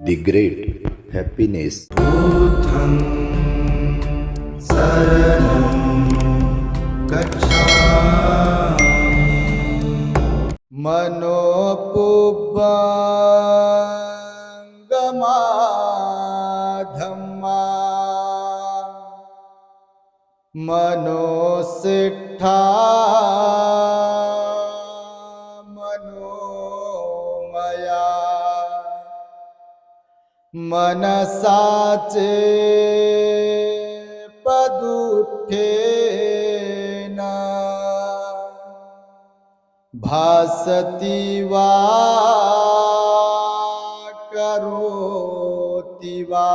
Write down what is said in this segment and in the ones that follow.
The Great Happiness. बुद्धं शरणं गच्छामि। मनोपुब्बंगमा धम्मा मनोसिट्ठा मनोमया मनसाचे पदुठेन भासति वा करोति वा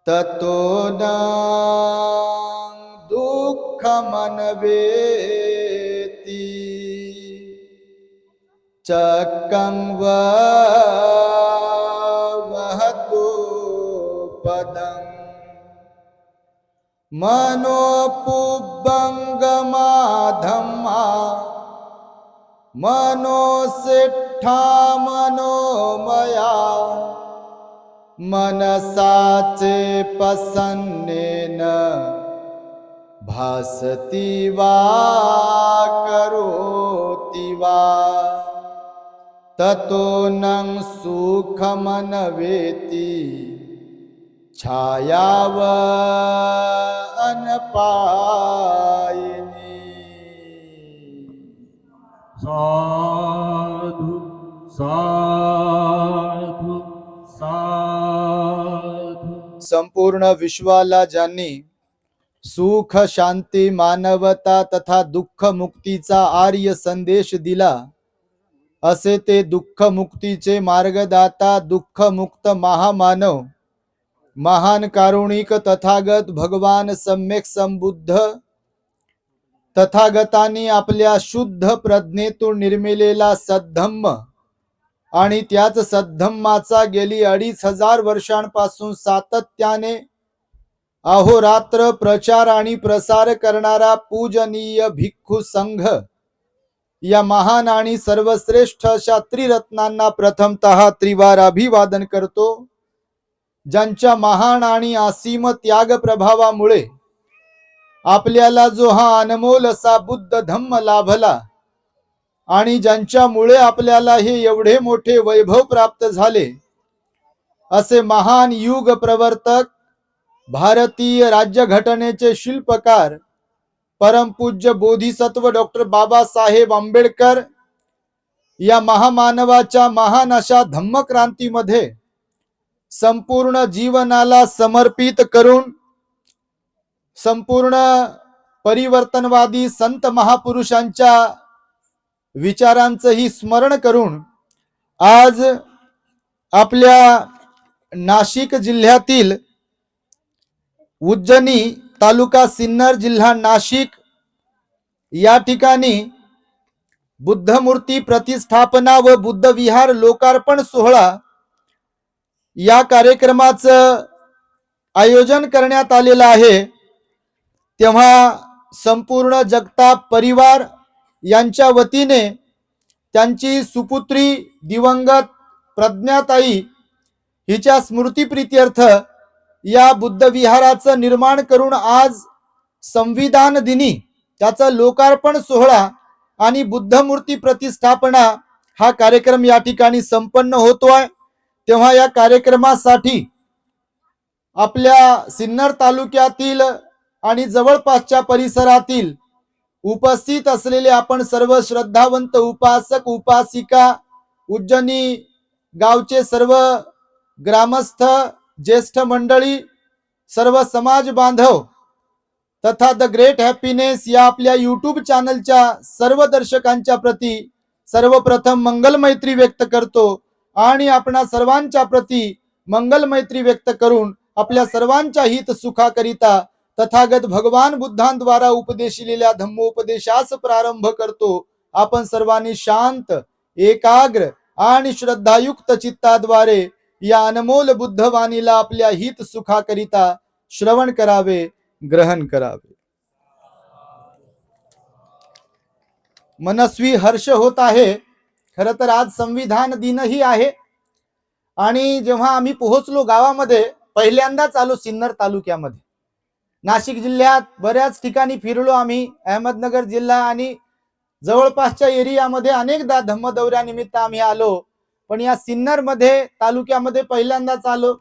ततो न दुःखमन्वेति चक्रं वहतु पदं मनोपुब्बंगमा धम्मा मनोसिट्ठा मनोमया मनसाचे प्रसन्नेन भासति वा करोति वा ततो न सुखमन्वेति छायाव अनपायिनी। साधु साधु साधु। संपूर्ण विश्वाला ज्यांनी सुख शांती मानवता तथा दुःख मुक्तीचा आर्य संदेश दिला, असे ते दुःख मुक्तीचे मार्गदाता दुःख मुक्त महामानव महान कारुणिक तथागत भगवान सम्यक संबुद्ध तथागतांनी आपल्या शुद्ध प्रज्ञेतून निर्मिलेला सद्धम्म आणि त्याच सद्धम्माचा गेली 2500 वर्षांपासून सातत्याने अहोरात्र प्रचार आणि प्रसार करणारा पूजनीय भिक्खू संघ या महान आणि सर्वश्रेष्ठ अशा त्रिरत्नांना प्रथमतः त्रिवार अभिवादन करतो, ज्यांच्या महान आणि असीम त्याग प्रभावामुळे आपल्याला जो हा अनमोल असा बुद्ध धम्म लाभला आणि ज्यांच्यामुळे आपल्याला हे एवढे मोठे वैभव प्राप्त झाले, असे महान युग प्रवर्तक भारतीय राज्यघटनेचे शिल्पकार परमपूज्य बोधिसत्व डॉक्टर बाबासाहेब आंबेडकर या महामानवाच्या महान अशा धम्मक्रांतीमध्ये संपूर्ण जीवनाला समर्पित करून संपूर्ण परिवर्तनवादी संत महापुरुषांच्या विचारांचंही स्मरण करून आज आपल्या नाशिक जिल्ह्यातील उज्जनी तालुका सिन्नर जिल्हा नाशिक या ठिकाणी बुद्धमूर्ती प्रतिष्ठापना व बुद्ध विहार लोकार्पण सोहळा या कार्यक्रमाचं आयोजन करण्यात आलेलं आहे। तेव्हा संपूर्ण जगताप परिवार यांच्या वतीने त्यांची सुपुत्री दिवंगत प्रज्ञाताई हिच्या स्मृतिप्रीत्यर्थ या बुद्ध विहाराचं निर्माण करून आज संविधान दिनी त्याचा लोकार्पण सोहळा आणि बुद्धमूर्ती प्रतिष्ठापना हा कार्यक्रम या ठिकाणी संपन्न होतोय। तेव्हा या कार्यक्रमासाठी आपल्या सिन्नर तालुक्यातील आणि जवळपासच्या परिसरातील उपस्थित असलेले आपण सर्व श्रद्धावंत उपासक उपासिका, उज्जनी गावचे सर्व ग्रामस्थ, ज्येष्ठ मंडळी, सर्व समाज बांधव तथा द ग्रेट हॅपीनेस या आपल्या यूट्यूब चॅनलच्या सर्व दर्शकांच्या प्रती सर्वप्रथम मंगल मैत्री व्यक्त करतो आणि आपणा सर्वांच्या प्रती मंगल मैत्री व्यक्त करून आपल्या सर्वांच्या हित सुखाकरिता तथागत भगवान बुद्धांद्वारा उपदेशिलेल्या धम्मोपदेशास प्रारंभ करतो। आपण सर्वांनी शांत, एकाग्र आणि श्रद्धायुक्त चित्ताद्वारे या अनमोल बुद्धवाणीला आपल्या हित सुखाकरिता श्रवण करावे, ग्रहण करावे। मनस्वी हर्ष होत आहे। खरं तर आज संविधान दिनही आहे आणि जेव्हा आम्ही पोहोचलो गावामध्ये, पहिल्यांदाच आलो सिन्नर तालुक्यामध्ये. नाशिक जिल्ह्यात बऱ्याच ठिकाणी फिरलो आम्ही, अहमदनगर जिल्हा आणि जवळपासच्या एरियामध्ये अनेकदा धम्म दौऱ्यानिमित्त आम्ही आलो, पण या सिन्नर मध्ये तालुक्यामध्ये पहिल्यांदाच आलो.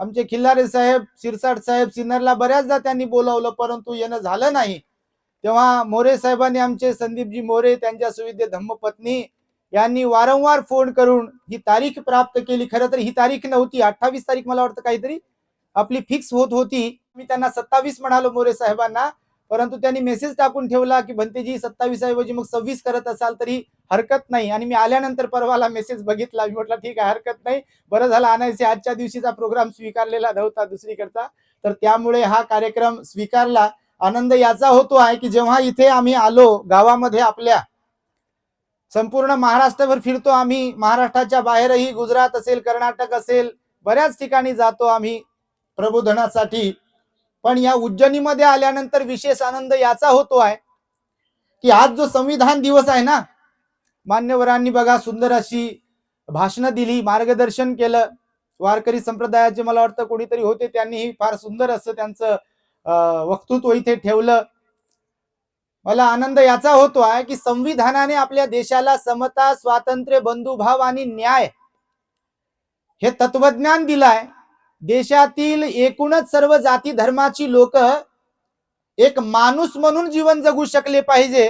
आमचे खिल्लारे साहेब, शिरसाट साहेब सिन्नरला बऱ्याचदा त्यांनी बोलावलं, परंतु येणं झालं नाही. तेव्हा मोरे साहेबांनी, आमचे संदीपजी मोरे, त्यांच्या सुविद्य धम्मपत्नी यांनी वारंवार फोन करून ही तारीख प्राप्त केली. खरं तर ही तारीख नव्हती, 28 तारीख मला वाटतं काहीतरी आपली फिक्स होत होती. मी त्यांना 27 म्हणालो मोरे साहेबांना, परंतु त्यांनी मेसेज टाकून ठेवला की भंतेजी 27 ऐवजी मग 26 करत असाल तरी हरकत नाही. आणि मी आल्यानंतर परवाला मेसेज बघितला, मी म्हटलं ठीक आहे, हरकत नाही, बरं झालं आणायचे, आजच्या दिवशीचा प्रोग्राम स्वीकारलेला नव्हता दुसरीकडचा, तर त्यामुळे हा कार्यक्रम स्वीकारला. आनंद याचा होतो आहे की जेव्हा इथे आम्ही आलो गावामध्ये, आपल्या संपूर्ण महाराष्ट्रभर फिरतो आम्ही, महाराष्ट्राच्या बाहेरही, गुजरात असेल, कर्नाटक असेल, बऱ्याच ठिकाणी जातो आम्ही प्रबोधनासाठी. पण या उज्जैनीमध्ये आल्यानंतर विशेष आनंद याचा होतो आहे की आज जो संविधान दिवस आहे ना, मान्यवरांनी बघा सुंदर अशी भाषणं दिली, मार्गदर्शन केलं. वारकरी संप्रदायाचे मला वाटतं कोणीतरी होते, त्यांनीही फार सुंदर असं त्यांचं वक्तृत्व इथे ठेवलं. मला आनंद याचा होतो आहे की संविधानाने आपल्या देशाला समता, स्वातंत्र्य, बंधुभाव आणि न्याय हे तत्वज्ञान दिलाय. देशातील एकूणच सर्व जाती धर्माची लोक एक माणूस म्हणून जीवन जगू शकले पाहिजे.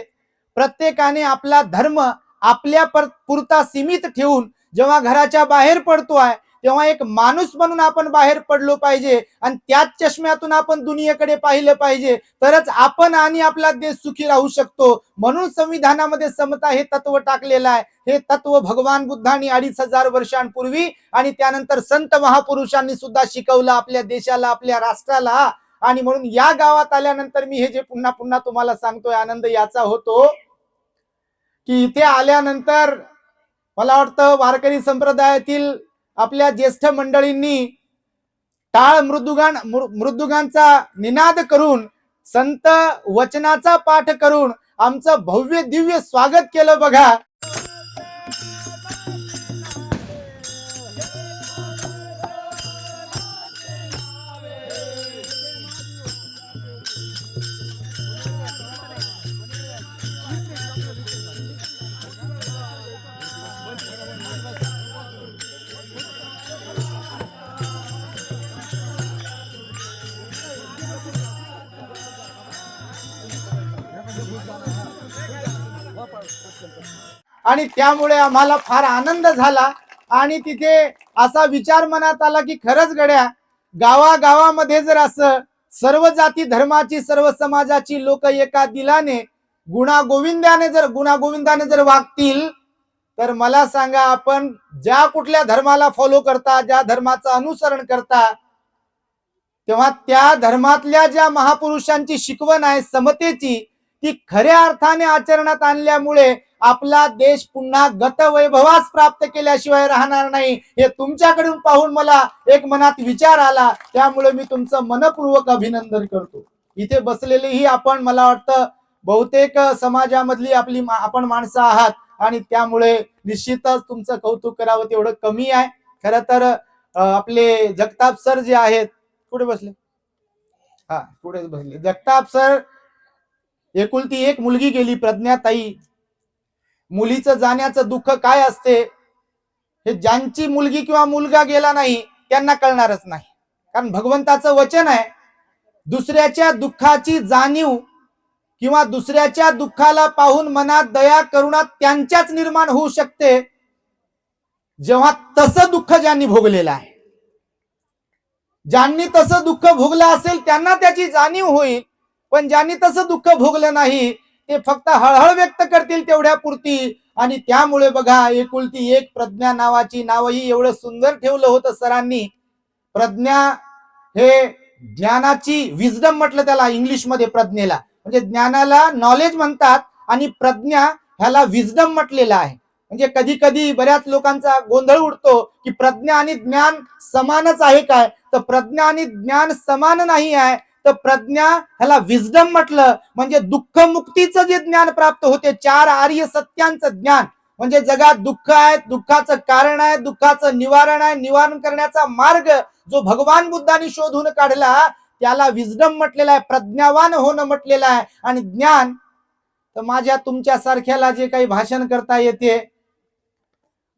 प्रत्येकाने आपला धर्म आपल्या पुरता सीमित ठेवून जेव्हा घराच्या बाहेर पडतो आहे, तेव्हा एक माणूस म्हणून आपण बाहेर पडलो पाहिजे आणि त्याच चष्म्यातून आपण दुनियेकडे पाहिलं पाहिजे, तरच आपण आणि आपला देश सुखी राहू शकतो. म्हणून संविधानामध्ये समता हे तत्व टाकलेलं आहे. हे तत्व भगवान बुद्धांनी 2500 वर्षांपूर्वी आणि त्यानंतर संत महापुरुषांनी सुद्धा शिकवलं आपल्या देशाला, आपल्या राष्ट्राला. आणि म्हणून या गावात आल्यानंतर मी हे जे पुन्हा पुन्हा तुम्हाला सांगतोय, आनंद याचा होतो की इथे आल्यानंतर मला वाटतं वारकरी संप्रदायातील आपल्या ज्येष्ठ मंडळींनी टाळ मृदुगांचा निनाद करून, संत वचनाचा पाठ करून आमचं भव्य दिव्य स्वागत केलं बघा. आणि त्यामुळे आम्हाला फार आनंद झाला. आणि तिथे असा विचार मनात आला की खरंच गड्या, गावागावामध्ये जर असं सर्व जाती धर्माची, सर्व समाजाची लोक एका दिलाने गुणागोविंदाने जर वागतील, तर मला सांगा, आपण ज्या कुठल्या धर्माला फॉलो करता, ज्या धर्माचं अनुसरण करता, तेव्हा त्या धर्मातल्या ज्या महापुरुषांची शिकवण आहे समतेची, ती खऱ्या अर्थाने आचरणात आणल्यामुळे आपला देश पुन्हा गतवैभवास प्राप्त केल्याशिवाय राहणार नाही. हे तुमच्याकडून पाहून मला एक मनात विचार आला, त्यामुळे मी तुमचं मनपूर्वक अभिनंदन करतो. इथे बसलेलेही आपण, मला वाटतं बहुतेक समाजामधली आपण माणसं आहात आणि त्यामुळे निश्चितच तुमचं कौतुक करावं तेवढं कमी आहे. खरं तर आपले जगताप सर जे आहेत, कुठे बसले, हा पुढे बसले, जगताप सर, एकुलती एक मुलगी गेली प्रज्ञाताई. मुलीचं जाण्याचं दुःख काय असते हे ज्यांची मुलगी किंवा मुलगा गेला नाही त्यांना कळणारच नाही. कारण भगवंताचं वचन आहे, दुसऱ्याच्या दुःखाची जाणीव किंवा दुसऱ्याच्या दुःखाला पाहून मनात दया, करुणा त्यांच्याच निर्माण होऊ शकते जेव्हा तसं दुःख ज्यांनी भोगलेलं आहे. ज्यांनी तसं दुःख भोगलं असेल त्यांना त्याची जाणीव होईल, पण ज्यांनी तसं दुःख भोगलं नाही ते फक्त हळहळ व्यक्त करतील तेवढ्या पुरती. आणि त्यामुळे बघा, एकुलती एक प्रज्ञा नावाची, नावही एवढं सुंदर ठेवलं होतं सरांनी. प्रज्ञा हे ज्ञानाची, विजडम म्हटलं त्याला इंग्लिशमध्ये प्रज्ञेला, म्हणजे ज्ञानाला नॉलेज म्हणतात आणि प्रज्ञा ह्याला विजडम म्हटलेलं आहे. म्हणजे कधी कधी बऱ्याच लोकांचा गोंधळ उडतो की प्रज्ञा आणि ज्ञान समानच आहे काय, तर प्रज्ञा आणि ज्ञान समान नाही आहे. तर प्रज्ञा ह्याला विजडम म्हटलं म्हणजे दुःख मुक्तीचं जे ज्ञान प्राप्त होते, 4 आर्य सत्यांचं ज्ञान, म्हणजे जगात दुःख आहे, दुःखाचं कारण आहे, दुःखाचं निवारण आहे, निवारण करण्याचा मार्ग जो भगवान बुद्धांनी शोधून काढला त्याला विजडम म्हटलेला आहे, प्रज्ञावान होणं म्हटलेलं आहे. आणि ज्ञान तर माझ्या तुमच्या सारख्याला जे काही भाषण करता येते,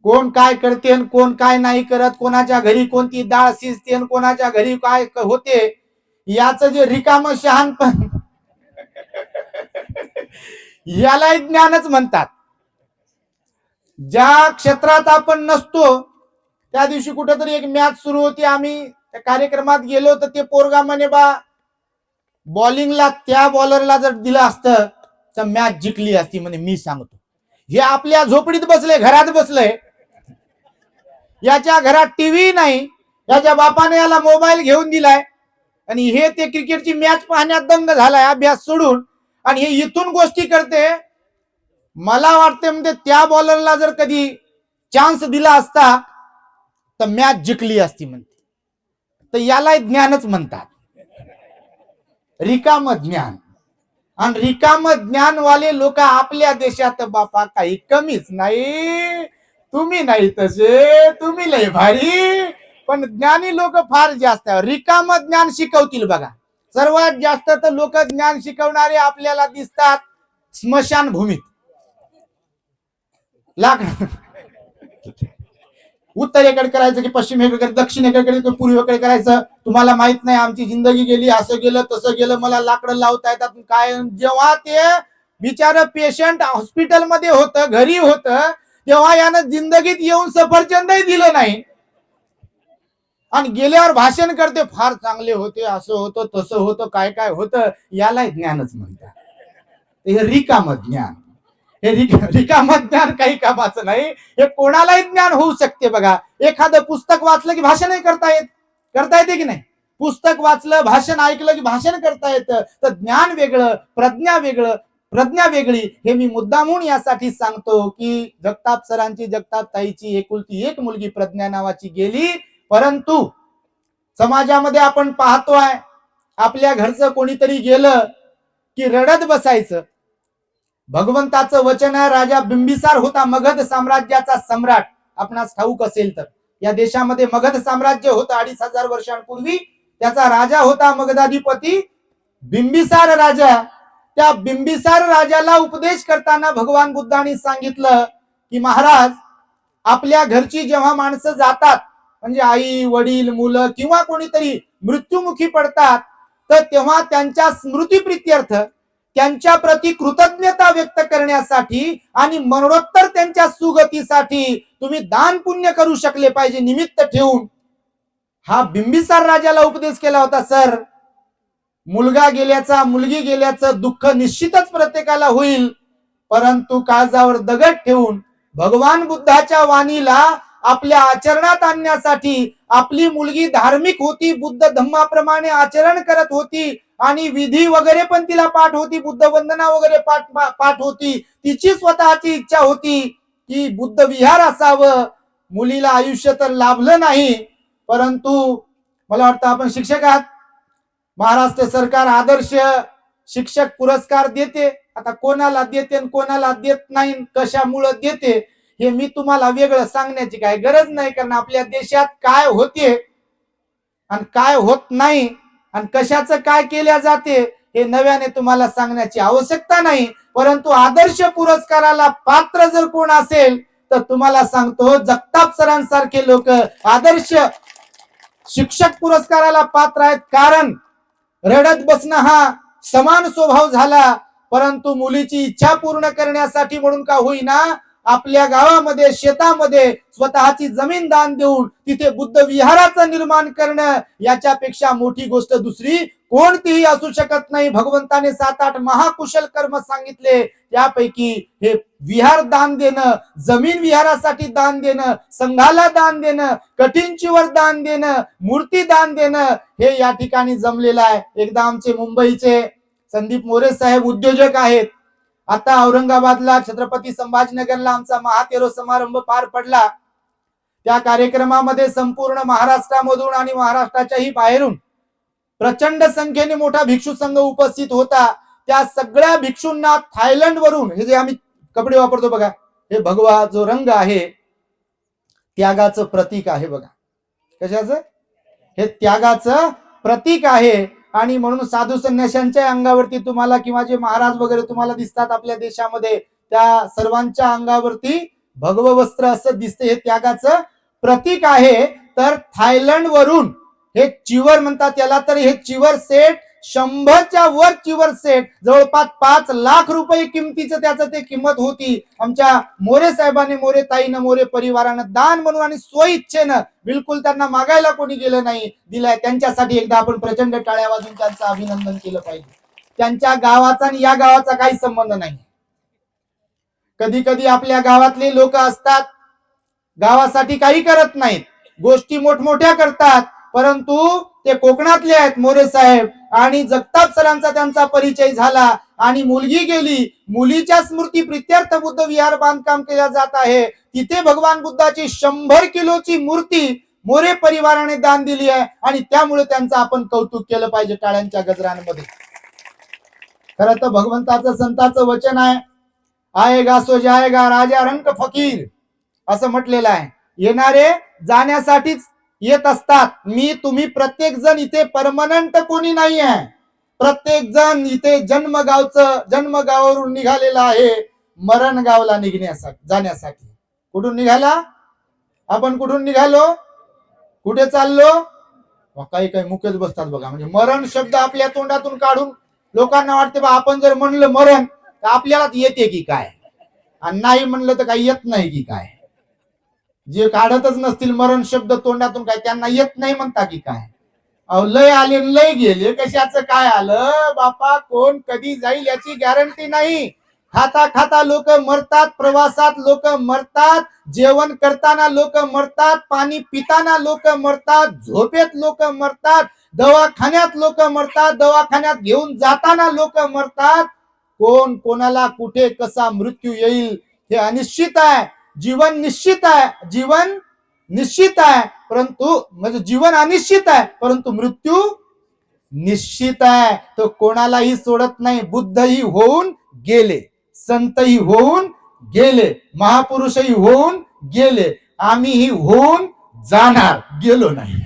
कोण काय करते आणि कोण काय नाही करत, कोणाच्या घरी कोणती डाळ शिजते आणि कोणाच्या घरी काय होते, याचं जे रिकाम शहाणपण याला ज्ञानच म्हणतात. ज्या क्षेत्रात आपण नसतो, त्या दिवशी कुठेतरी एक मॅच सुरू होती, आम्ही त्या कार्यक्रमात गेलो तर ते पोरगा म्हणे बा बॉलिंगला त्या बॉलरला जर दिलं असतं तर मॅच जिंकली असती म्हणे. मी सांगतो, हे आपल्या झोपडीत बसले, घरात बसले, याच्या घरात टीव्ही नाही, याच्या बापाने याला मोबाईल घेऊन दिलाय आणि हे ते क्रिकेटची मॅच पाहण्यात दंग झालाय अभ्यास सोडून, आणि हे इथून गोष्टी करते. मला वाटते म्हणजे त्या बॉलरला जर कधी चान्स दिला असता तर मॅच जिंकली असती म्हणते. तर याला ज्ञानच म्हणतात, रिकाम ज्ञान. आणि रिकाम ज्ञानवाले लोक आपल्या देशात बापा काही कमीच नाही. तुम्ही नाही तसे, तुम्ही लय भारी, पण ज्ञानी लोक फार जास्त आहे. रिकाम ज्ञान शिकवतील बघा. सर्वात जास्त तर लोक ज्ञान शिकवणारे आपल्याला दिसतात स्मशान भूमीत. उत्तरेकडे करायचं की पश्चिमेकडे, दक्षिणेकडे की पूर्वेकडे करायचं, तुम्हाला माहित नाही. आमची जिंदगी गेली, असं गेलं तसं गेलं, मला लाकडं लावता येतात काय. जेव्हा ते बिचार पेशंट हॉस्पिटलमध्ये होतं, घरी होतं, तेव्हा यानं जिंदगीत येऊन सफरचंदही दिलं नाही, आणि गेल्यावर भाषण करते फार चांगले होते, असं होतं तसं होतं, काय काय होतं. याला ज्ञानच म्हणतात. हे रिकाम ज्ञान. हे रिकाम ज्ञान काही कामाचं नाही. हे कोणालाही ज्ञान होऊ शकते बघा. एखादं पुस्तक वाचलं की भाषणही करता येते की नाही. पुस्तक वाचलं, भाषण ऐकलं की भाषण करता येतं. तर ज्ञान वेगळं, प्रज्ञा वेगळी. हे मी मुद्दामून यासाठी सांगतो की जगताप सरांची, जगताप ताईची एकुलती एक मुलगी प्रज्ञा नावाची गेली. परंतु समाजामध्ये आपण पाहतोय, आपल्या घरचं कोणीतरी गेलं की रडत बसायचं. भगवंताचं वचन आहे, राजा बिंबिसार होता मगध साम्राज्याचा सम्राट. आपणास ठाऊक असेल तर या देशामध्ये मगध साम्राज्य होतं 2500 वर्षांपूर्वी. त्याचा राजा होता मगधाधिपती बिंबिसार राजा. त्या बिंबिसार राजाला उपदेश करताना भगवान बुद्धांनी सांगितलं की महाराज, आपल्या घरची जेव्हा माणसं जातात, म्हणजे आई वडील मुलं किंवा कोणीतरी मृत्युमुखी पडतात, तर तेव्हा त्यांच्या स्मृतीप्रित्यर्थ, त्यांच्या प्रती कृतज्ञता व्यक्त करण्यासाठी आणि मरणोत्तर त्यांच्या सुगतीसाठी तुम्ही दान पुण्य करू शकले पाहिजे निमित्त ठेवून. हा बिंबिसार राजाला उपदेश केला होता. सर, मुलगा गेल्याचा, मुलगी गेल्याचं दुःख निश्चितच प्रत्येकाला होईल, परंतु काळजावर दगड ठेवून भगवान बुद्धाच्या वाणीला आपल्या आचरणात आणण्यासाठी, आपली मुलगी धार्मिक होती, बुद्ध धम्माप्रमाणे आचरण करत होती आणि विधी वगैरे पण तिला पाठ होती, बुद्ध वंदना वगैरे पाठ होती. तिची स्वतःची इच्छा होती की बुद्ध विहार असावं. मुलीला आयुष्य तर लाभलं नाही, परंतु मला वाटतं आपण शिक्षक आहात, महाराष्ट्र सरकार आदर्श शिक्षक पुरस्कार देते. आता कोणाला देते आणि कोणाला देत नाही, कशामुळे देते हे मी तुम्हाला वेगळं सांगण्याची काय गरज नाही. कारण आपल्या देशात काय होते आणि काय होत नाही आणि कशाचं काय केल्या जाते हे नव्याने तुम्हाला सांगण्याची आवश्यकता नाही. परंतु आदर्श पुरस्काराला पात्र जर कोण असेल तर तुम्हाला सांगतो, जगताप सरांसारखे लोक आदर्श शिक्षक पुरस्काराला पात्र आहेत. कारण रडत बसणं हा समान स्वभाव झाला, परंतु मुलीची इच्छा पूर्ण करण्यासाठी म्हणून का होईना आपल्या गावामध्ये, शेतामध्ये स्वतःची जमीन दान देऊन तिथे बुद्ध विहाराचं निर्माण करणं, याच्यापेक्षा मोठी गोष्ट दुसरी कोणतीही असू शकत नाही. भगवंताने 7-8 महाकुशल कर्म सांगितले, त्यापैकी हे विहार दान देणं, जमीन विहारासाठी दान देणं, संघाला दान देणं, कठीणचीवर दान देणं, मूर्ती दान देणं, हे या ठिकाणी जमलेलं आहे. एकदा आमचे मुंबईचे संदीप मोरे साहेब उद्योजक आहेत. आता औरंगाबादला छत्रपती संभाजीनगरला आमचा महातेरो समारंभ पार पडला. त्या कार्यक्रमामध्ये संपूर्ण महाराष्ट्रामधून आणि महाराष्ट्राच्याही बाहेरून प्रचंड संख्येने मोठा भिक्षू संघ उपस्थित होता. त्या सगळ्या भिक्षूंना थायलंड वरून, हे जे आम्ही कपडे वापरतो बघा, हे भगवा जो रंग आहे त्यागाचं प्रतीक आहे बघा. कशाचं? हे त्यागाचं प्रतीक आहे. आणि म्हणून साधू संन्याशांच्या अंगावरती तुम्हाला किंवा जे महाराज वगैरे तुम्हाला दिसतात आपल्या देशामध्ये त्या सर्वांच्या अंगावरती भगव वस्त्र असं दिसते. हे त्यागाचं प्रतीक आहे. तर थायलंड वरून हे चिवर म्हणतात त्याला, तर हे चिवर सेट 100च्या वर चिवर सेट जवळपास 5 लाख रुपये किमतीचं त्याचं ते किंमत होती. आमच्या मोरे साहेबांनी, मोरे ताईनं, मोरे परिवारानं दान म्हणून आणि स्वइच्छेनं, बिलकुल त्यांना मागायला कोणी गेलं नाही, दिलाय. त्यांच्यासाठी एकदा आपण प्रचंड टाळ्या वाजून त्यांचं अभिनंदन केलं पाहिजे. त्यांच्या गावाचा आणि या गावाचा काही संबंध नाही. कधी कधी आपल्या गावातले लोक असतात गावासाठी काही करत नाहीत, गोष्टी मोठमोठ्या करतात, परंतु ते कोकणातले आहेत मोरे साहेब. आणि जगताप सरांचा त्यांचा परिचय झाला आणि मुलगी गेली. मुलीच्या स्मृती प्रित्यर्थ बुद्ध विहार बांधकाम केल्या जात आहे. तिथे भगवान बुद्धाची 100 किलोची मूर्ती मोरे परिवाराने दान दिली आहे आणि त्यामुळे त्यांचं आपण कौतुक केलं पाहिजे टाळ्यांच्या गजरांमध्ये. खरं तर भगवंताचं संताचं वचन आहे, आएगा सो जाएगा राजा रंक फकीर असं म्हटलेलं आहे. येणारे जाण्यासाठीच येत असतात. मी तुम्ही प्रत्येक जण इथे परमनंट कोणी नाही आहे. प्रत्येक जण इथे जन्मगावावरून निघालेला आहे मरण गावला निघण्यासाठी जाण्यासाठी. कुठून निघाला आपण? कुठून निघालो? कुठे चाललो? काही काही मुकेच बसतात बघा. म्हणजे मरण शब्द आपल्या तोंडातून काढून लोकांना वाटते बा आपण जर म्हणलं मरण तर आपल्याला येते की काय, आणि नाही म्हणलं तर काही येत नाही की काय. जे काढतच नसतील मरण शब्द तोंडातून काय त्यांना येत नाही म्हणता की काय? अहो लय आले लय गेले, कशाचं काय आलं बापा? कोण कधी जाईल याची गॅरंटी नाही. खाता खाता लोक मरतात, प्रवासात लोक मरतात, जेवण करताना लोक मरतात, पाणी पिताना लोक मरतात, झोपेत लोक मरतात, दवाखान्यात लोक मरतात, दवाखान्यात घेऊन जाताना लोक मरतात. कोण कोणाला कुठे कसा मृत्यू येईल हे अनिश्चित आहे. जीवन निश्चित आहे, जीवन निश्चित आहे, परंतु म्हणजे जीवन अनिश्चित आहे परंतु मृत्यू निश्चित आहे. तो कोणालाही सोडत नाही. बुद्धही होऊन गेले, संतही होऊन गेले, महापुरुषही होऊन गेले, आम्हीही होऊन जाणार, गेलो नाही.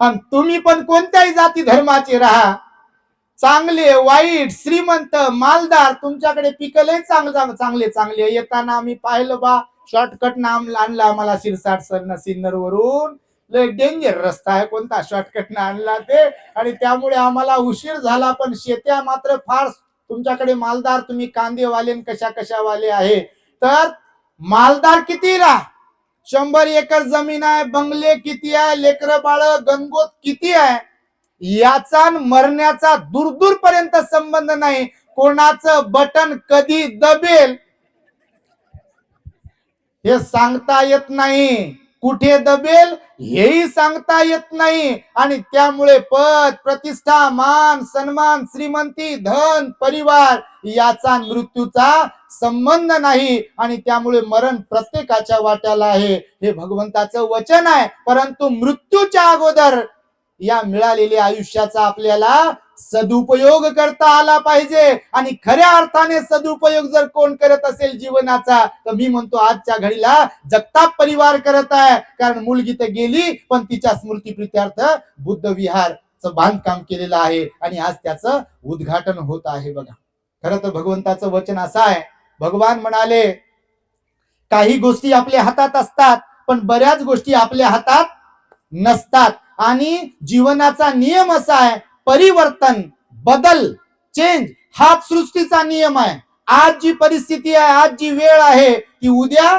आणि तुम्ही पण कोणत्याही जाती धर्माचे राहा, चांगले वाईट श्रीमंत मालदार, तुमच्याकडे पिकले चांगले चांगले. येताना आम्ही पाहिलं बा शॉर्टकट नाम आणला आम्हाला शिरसाट सिन्नर वरून. लय डेंजर रस्ता आहे, कोणता शॉर्टकट ना आणला ते, आणि त्यामुळे आम्हाला उशीर झाला. पण शेत्या मात्र फार तुमच्याकडे मालदार, तुम्ही कांदेवाले कशा वाले आहे. तर मालदार किती राहा, 100 एकर जमीन आहे, बंगले किती आहे, लेकर बाळ गणगोत किती आहे, याचा मरण्याचा दूर पर्यंत संबंध नाही. कोणाचं बटन कधी दबेल हे सांगता येत नाही, कुठे दबेल हेही सांगता येत नाही. आणि त्यामुळे पद प्रतिष्ठा मान सन्मान श्रीमंती धन परिवार याचा मृत्यूचा संबंध नाही. आणि त्यामुळे मरण प्रत्येकाच्या वाट्याला आहे, हे भगवंताचं वचन आहे. परंतु मृत्यूच्या अगोदर या मिळालेल्या आयुष्याचा आपल्याला सदुपयोग करता आला पाहिजे. आणि खऱ्या अर्थाने सदुपयोग जर कोण करत असेल जीवनाचा, तर मी म्हणतो आजच्या घडीला जगताप परिवार करत आहे. कारण मुलगी तर गेली पण तिच्या स्मृतीप्रित्यर्थ बुद्ध विहारचं बांधकाम केलेलं आहे आणि आज त्याचं उद्घाटन होत आहे बघा. खरं तर भगवंताचं वचन असं आहे, भगवान म्हणाले काही गोष्टी आपल्या हातात असतात पण बऱ्याच गोष्टी आपल्या हातात नसतात. आणि जीवनाचा नियम असा आहे, परिवर्तन बदल चेंज हा सृष्टीचा नियम आहे. आज जी परिस्थिती आहे, आज जी वेळ आहे ती उद्या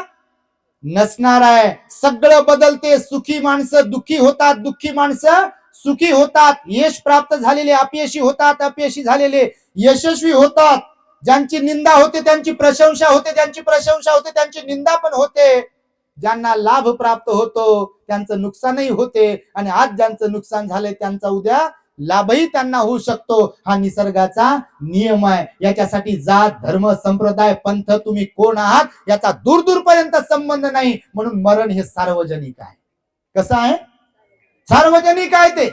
नसणार आहे. सगळं बदलते. सुखी माणसं दुःखी होतात, दुःखी माणसं सुखी होतात, यश प्राप्त झालेले अपयशी होतात, अपयशी झालेले यशस्वी होतात. ज्यांची निंदा होते त्यांची प्रशंसा होते, ज्यांची प्रशंसा होते त्यांची निंदा पण होते. ज्यांना लाभ प्राप्त होतो त्यांचं नुकसानही होते. आणि आज ज्यांचं नुकसान झालंय त्यांचा उद्या लाभही त्यांना होऊ शकतो. हा निसर्गाचा नियम आहे. याच्यासाठी जात धर्म संप्रदाय पंथ तुम्ही कोण आहात याचा दूर पर्यंत संबंध नाही. म्हणून मरण हे सार्वजनिक आहे. कसं आहे? सार्वजनिक आहे. ते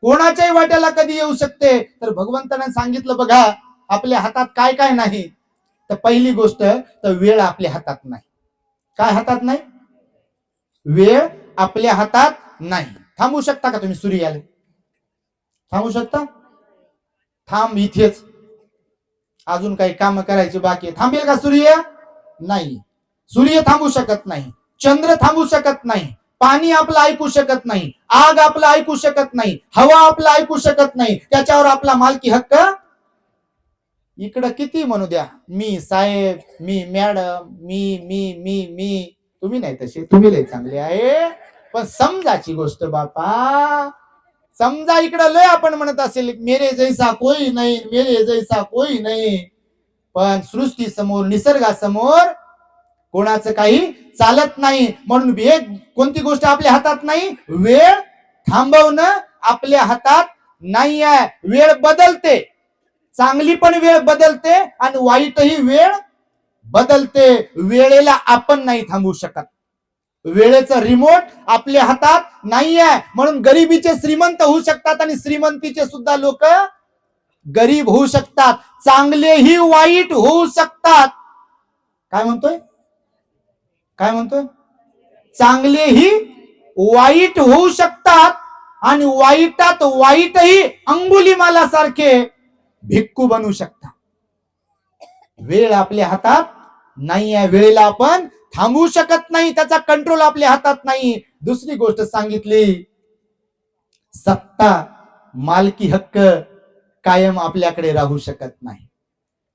कोणाच्याही वाट्याला कधी येऊ शकते. तर भगवंताने सांगितलं बघा आपल्या हातात काय काय नाही. तर पहिली गोष्ट तर वेळ आपल्या हातात नाही. काय हातात नाही? वेळ आपल्या हातात नाही. थांबू शकता का तुम्ही सूर्याला? थांबू शकता? थांब इथेच, अजून काही काम करायचे बाकी. थांबेल का सूर्य? नाही. सूर्य थांबू शकत नाही, चंद्र थांबू शकत नाही, पाणी आपलं ऐकू शकत नाही, आग आपलं ऐकू शकत नाही, हवा आपलं ऐकू शकत नाही. त्याच्यावर आपला मालकी हक्क. इकडं किती म्हणू द्या, मी साहेब, मी मॅडम, मी तुम्ही नाही तसे, तुम्ही लय चांगले आहे. पण समजाची गोष्ट बापा, समजा इकडं लय आपण म्हणत असेल मेरे जैसा कोई नाही, मेरे जैसा कोई नाही, पण सृष्टी समोर, निसर्गासमोर कोणाचं काही चालत नाही. म्हणून एक कोणती गोष्ट आपल्या हातात नाही? वेळ थांबवणं आपल्या हातात नाही आहे. वेळ बदलते, चांगली पण वेळ बदलते आणि वाईटही वेळ बदलते. वेळेला आपण नाही थांबू शकत. वेळेचा रिमोट आपल्या हातात नाही आहे. म्हणून गरिबीचे श्रीमंत होऊ शकतात आणि श्रीमंतीचे सुद्धा लोक गरीब होऊ शकतात. चांगलेही वाईट होऊ शकतात. काय म्हणतोय? काय म्हणतोय? चांगलेही वाईट होऊ शकतात आणि वाईटात वाईटही अंगुलीमालासारखे भिक्खू बनू शकतात. वेळ आपल्या हातात नाही आहे. वेळेला आपण थांबवू शकत नाही, त्याचा कंट्रोल आपल्या हातात नाही. दुसरी गोष्ट सांगितली, सत्ता, मालकी हक्क कायम आपल्याकडे राहू शकत नाही.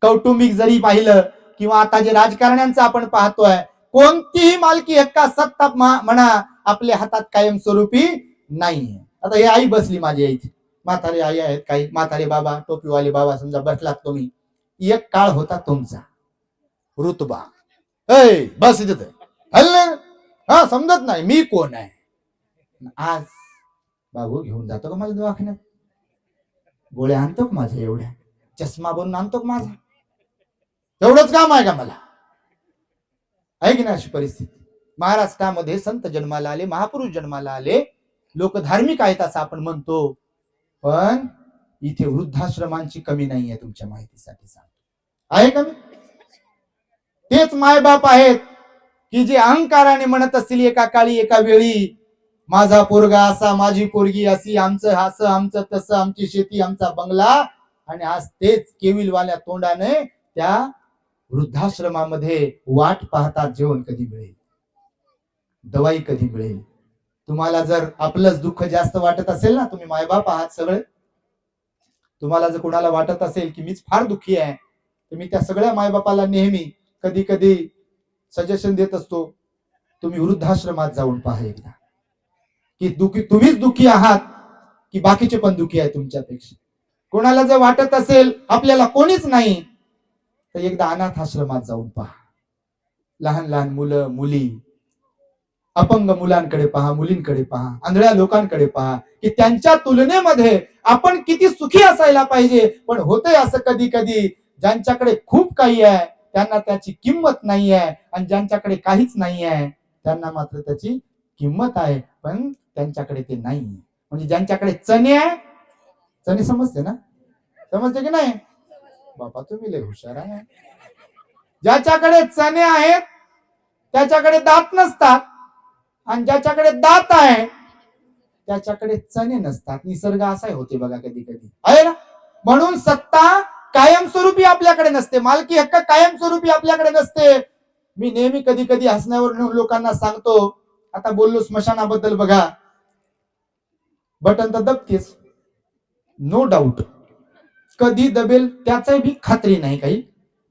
कौटुंबिक जरी पाहिलं किंवा आता जे राजकारण्यांचं आपण पाहतोय, कोणतीही मालकी हक्क, सत्ता म्हणा, आपल्या हातात कायमस्वरूपी नाहीये. आता ही आई बसली माझी इथे, म्हातारे आई आहेत, काही म्हातारे बाबा, टोपीवाले बाबा समजा बसलात तुम्ही. एक काळ होता तुमचा रुतबा, बस इथे हा, समजत नाही मी कोण आहे. आज बाबू घेऊन जातो का मला दवाखान्यात? गोळ्या आणतो का माझ्या एवढ्या? चष्मा बनवून आणतो का माझा? एवढंच काम आहे का मला? आहे की नाही अशी परिस्थिती? महाराष्ट्रामध्ये संत जन्माला आले, महापुरुष जन्माला आले, लोक धार्मिक आहेत असं आपण म्हणतो, पण इथे वृद्धाश्रमांची कमी नाहीये. तुमच्या माहितीसाठी सांगतो, आहे कमी? तेच मायबाप आहेत की जे अहंकाराने म्हणत असतील एका काळी, एका वेळी, माझा पोरगा असा, माझी पोरगी अशी, आमचं असं, आमचं तसं, आमची शेती, आमचा बंगला. आणि आज तेच केविलवाल्या तोंडाने त्या वृद्धाश्रमामध्ये वाट पाहतात, जेवण कधी मिळेल, दवाई कधी मिळेल. तुम्हाला जर आपलंच दुःख जास्त वाटत असेल ना, तुम्ही मायबाप आहात सगळे, तुम्हाला जर कोणाला वाटत असेल की मीच फार दुःखी आहे, तर मी त्या सगळ्या मायबापाला नेहमी कधी कधी सजेशन देत असतो, तुम्ही वृद्धाश्रमात जाऊन पहा एकदा, की तुम्हीच दुःखी आहात की बाकीचे पण दुःखी आहे तुमच्यापेक्षा. कोणाला जर वाटत असेल आपल्याला कोणीच नाही, तर एकदा अनाथ आश्रमात जाऊन पहा. लहान लहान मुलं, मुली, अपंग मुलांकडे पहा, मुलींकडे पहा, आंधळ्या लोकांकडे पहा, की त्यांच्या तुलनेमध्ये आपण किती सुखी असायला पाहिजे. पण होतंय असं कधी कधी, ज्यांच्याकडे खूप काही आहे त्यांना त्याची किंमत नाही आहे, आणि ज्यांच्याकडे काहीच नाही आहे त्यांना मात्र त्याची किंमत आहे, पण त्यांच्याकडे ते नाही. म्हणजे ज्यांच्याकडे चणे आहे, चणे समजते ना, समजते की नाही? बाबा तुम्ही लय हुशार आहे. ज्याच्याकडे चणे आहेत त्याच्याकडे दात नसतात, आणि ज्याच्याकडे दात आहे त्याच्याकडे चणे नसतात. निसर्ग असाही होते बघा कधी कधी, आहे ना. म्हणून सत्ता कायमस्वरूपी आपल्याकडे नसते, मालकी हक्क कायमस्वरूपी आपल्याकडे नसते. मी नेहमी कधी कधी हसण्यावर लोकांना सांगतो, आता बोललो स्मशानाबद्दल, बघा बटन तर दबतेच, नो डाऊट, कधी दबेल त्याचाही भी खात्री नाही काही.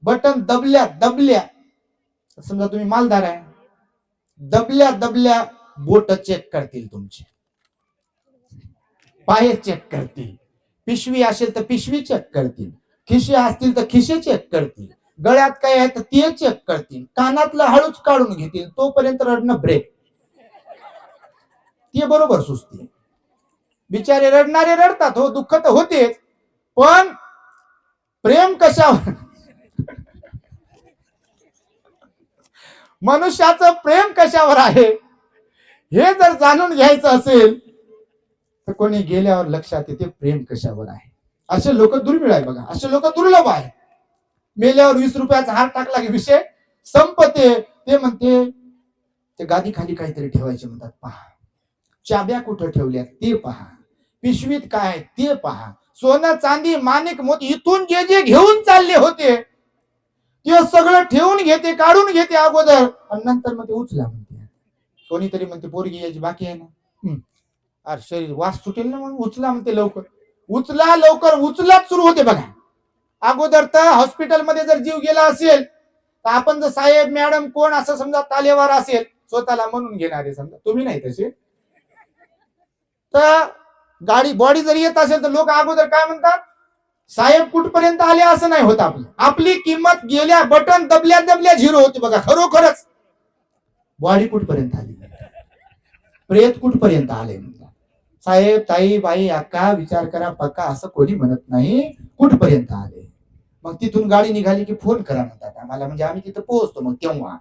बटन दबल्या दबल्या, समजा तुम्ही मालदार आहे, दबल्या दबल्या बोट चेक करतील तुमचे, पाय चेक करतील, पिशवी असेल तर पिशवी चेक करतील, खिशे असतील तर खिशे चेक करतील, गळ्यात काय आहे तर ते चेक करतील, कानातलं हळूच काढून घेतील, तोपर्यंत रडणं ब्रेक. ते बरोबर सुचते. बिचारे रडणारे रडतात, हो दुःख तर होतेच, पण प्रेम कशावर, मनुष्याचं प्रेम कशावर आहे हे जर जाणून घ्यायचं असेल तर कोणी गेल्यावर लक्षात येते प्रेम कशावर आहे. असे लोक दुर्मिळ आहे बघा, असे लोक दुर्लभ आहे. मेल्यावर 20 रुपयाचा हार टाकला की विषय संपते. ते म्हणते ते गादी खाली काहीतरी ठेवायचे म्हणतात, पहा चाब्या कुठं ठेवल्या ते पहा, पिशवीत काय ते पहा, सोनं चांदी माणिक मोती इथून जे जे घेऊन चालले होते ते सगळं ठेवून घेते, काढून घेते अगोदर आणि नंतर मग ते उचला म्हणते. कोणीतरी म्हणते पोरगी याची बाकी आहे ना, अरे शरीर वास सुटेल ना, म्हणून उचला म्हणते लवकर, उचला लवकर, उचलाच सुरू होते बघा. अगोदर तर हॉस्पिटलमध्ये जर जीव गेला असेल तर आपण जर साहेब मॅडम कोण असं समजा तालेवार असेल स्वतःला म्हणून घेणारे, समजा तुम्ही नाही तसे, तर गाडी बॉडी जर येत असेल तर लोक अगोदर काय म्हणतात, साहेब कुठपर्यंत आले असं नाही होत. आपली किंमत गेल्या बटन दबल्या दबल्या झिरो होती बघा. खरोखरच बॉडी कुठपर्यंत आली, प्रेत कुठपर्यंत आले म्हणतात. साहेब ताई बाई अक्का विचार करा पक्का असं कोणी म्हणत नाही, कुठपर्यंत आले. मग तिथून गाडी निघाली की फोन करा म्हणतात आम्हाला, म्हणजे आम्ही तिथं पोहोचतो. मग तेव्हा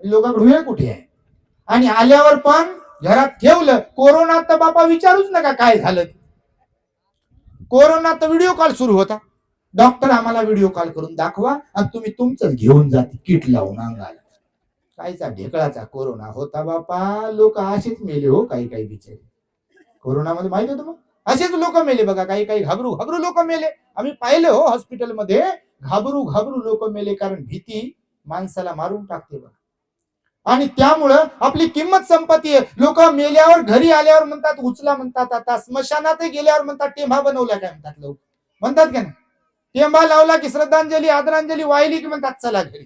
लोकांकडे वेळ कुठे आहे. आणि आल्यावर पण घरात ठेवलं. कोरोनात तर बापा विचारूच नका काय झालं. कोरोनात तर व्हिडिओ कॉल सुरू होता. डॉक्टर आम्हाला व्हिडिओ कॉल करून दाखवा आणि तुम्ही तुमचंच घेऊन जाते किट लावून अंगाला. कायचा ढेकळाचा कोरोना होता बापा. लोक असेच मेले हो, काही काही बिचारे कोरोनामध्ये. माहिती होतं मग असेच लोक मेले बघा. काही काही घाबरू घाबरू लोक मेले. आम्ही पाहिलं हो हॉस्पिटलमध्ये, घाबरू घाबरू लोक मेले. कारण भीती माणसाला मारून टाकते बघा. आणि त्यामुळं आपली किंमत संपत्ती आहे. लोक मेल्यावर घरी आल्यावर म्हणतात उचला म्हणतात. आता स्मशानात गेल्यावर म्हणतात टेंभा बनवला काय म्हणतात लोक, म्हणतात का नाही. टेंभा लावला की श्रद्धांजली आदरांजली वाहिली की म्हणतात चला घरी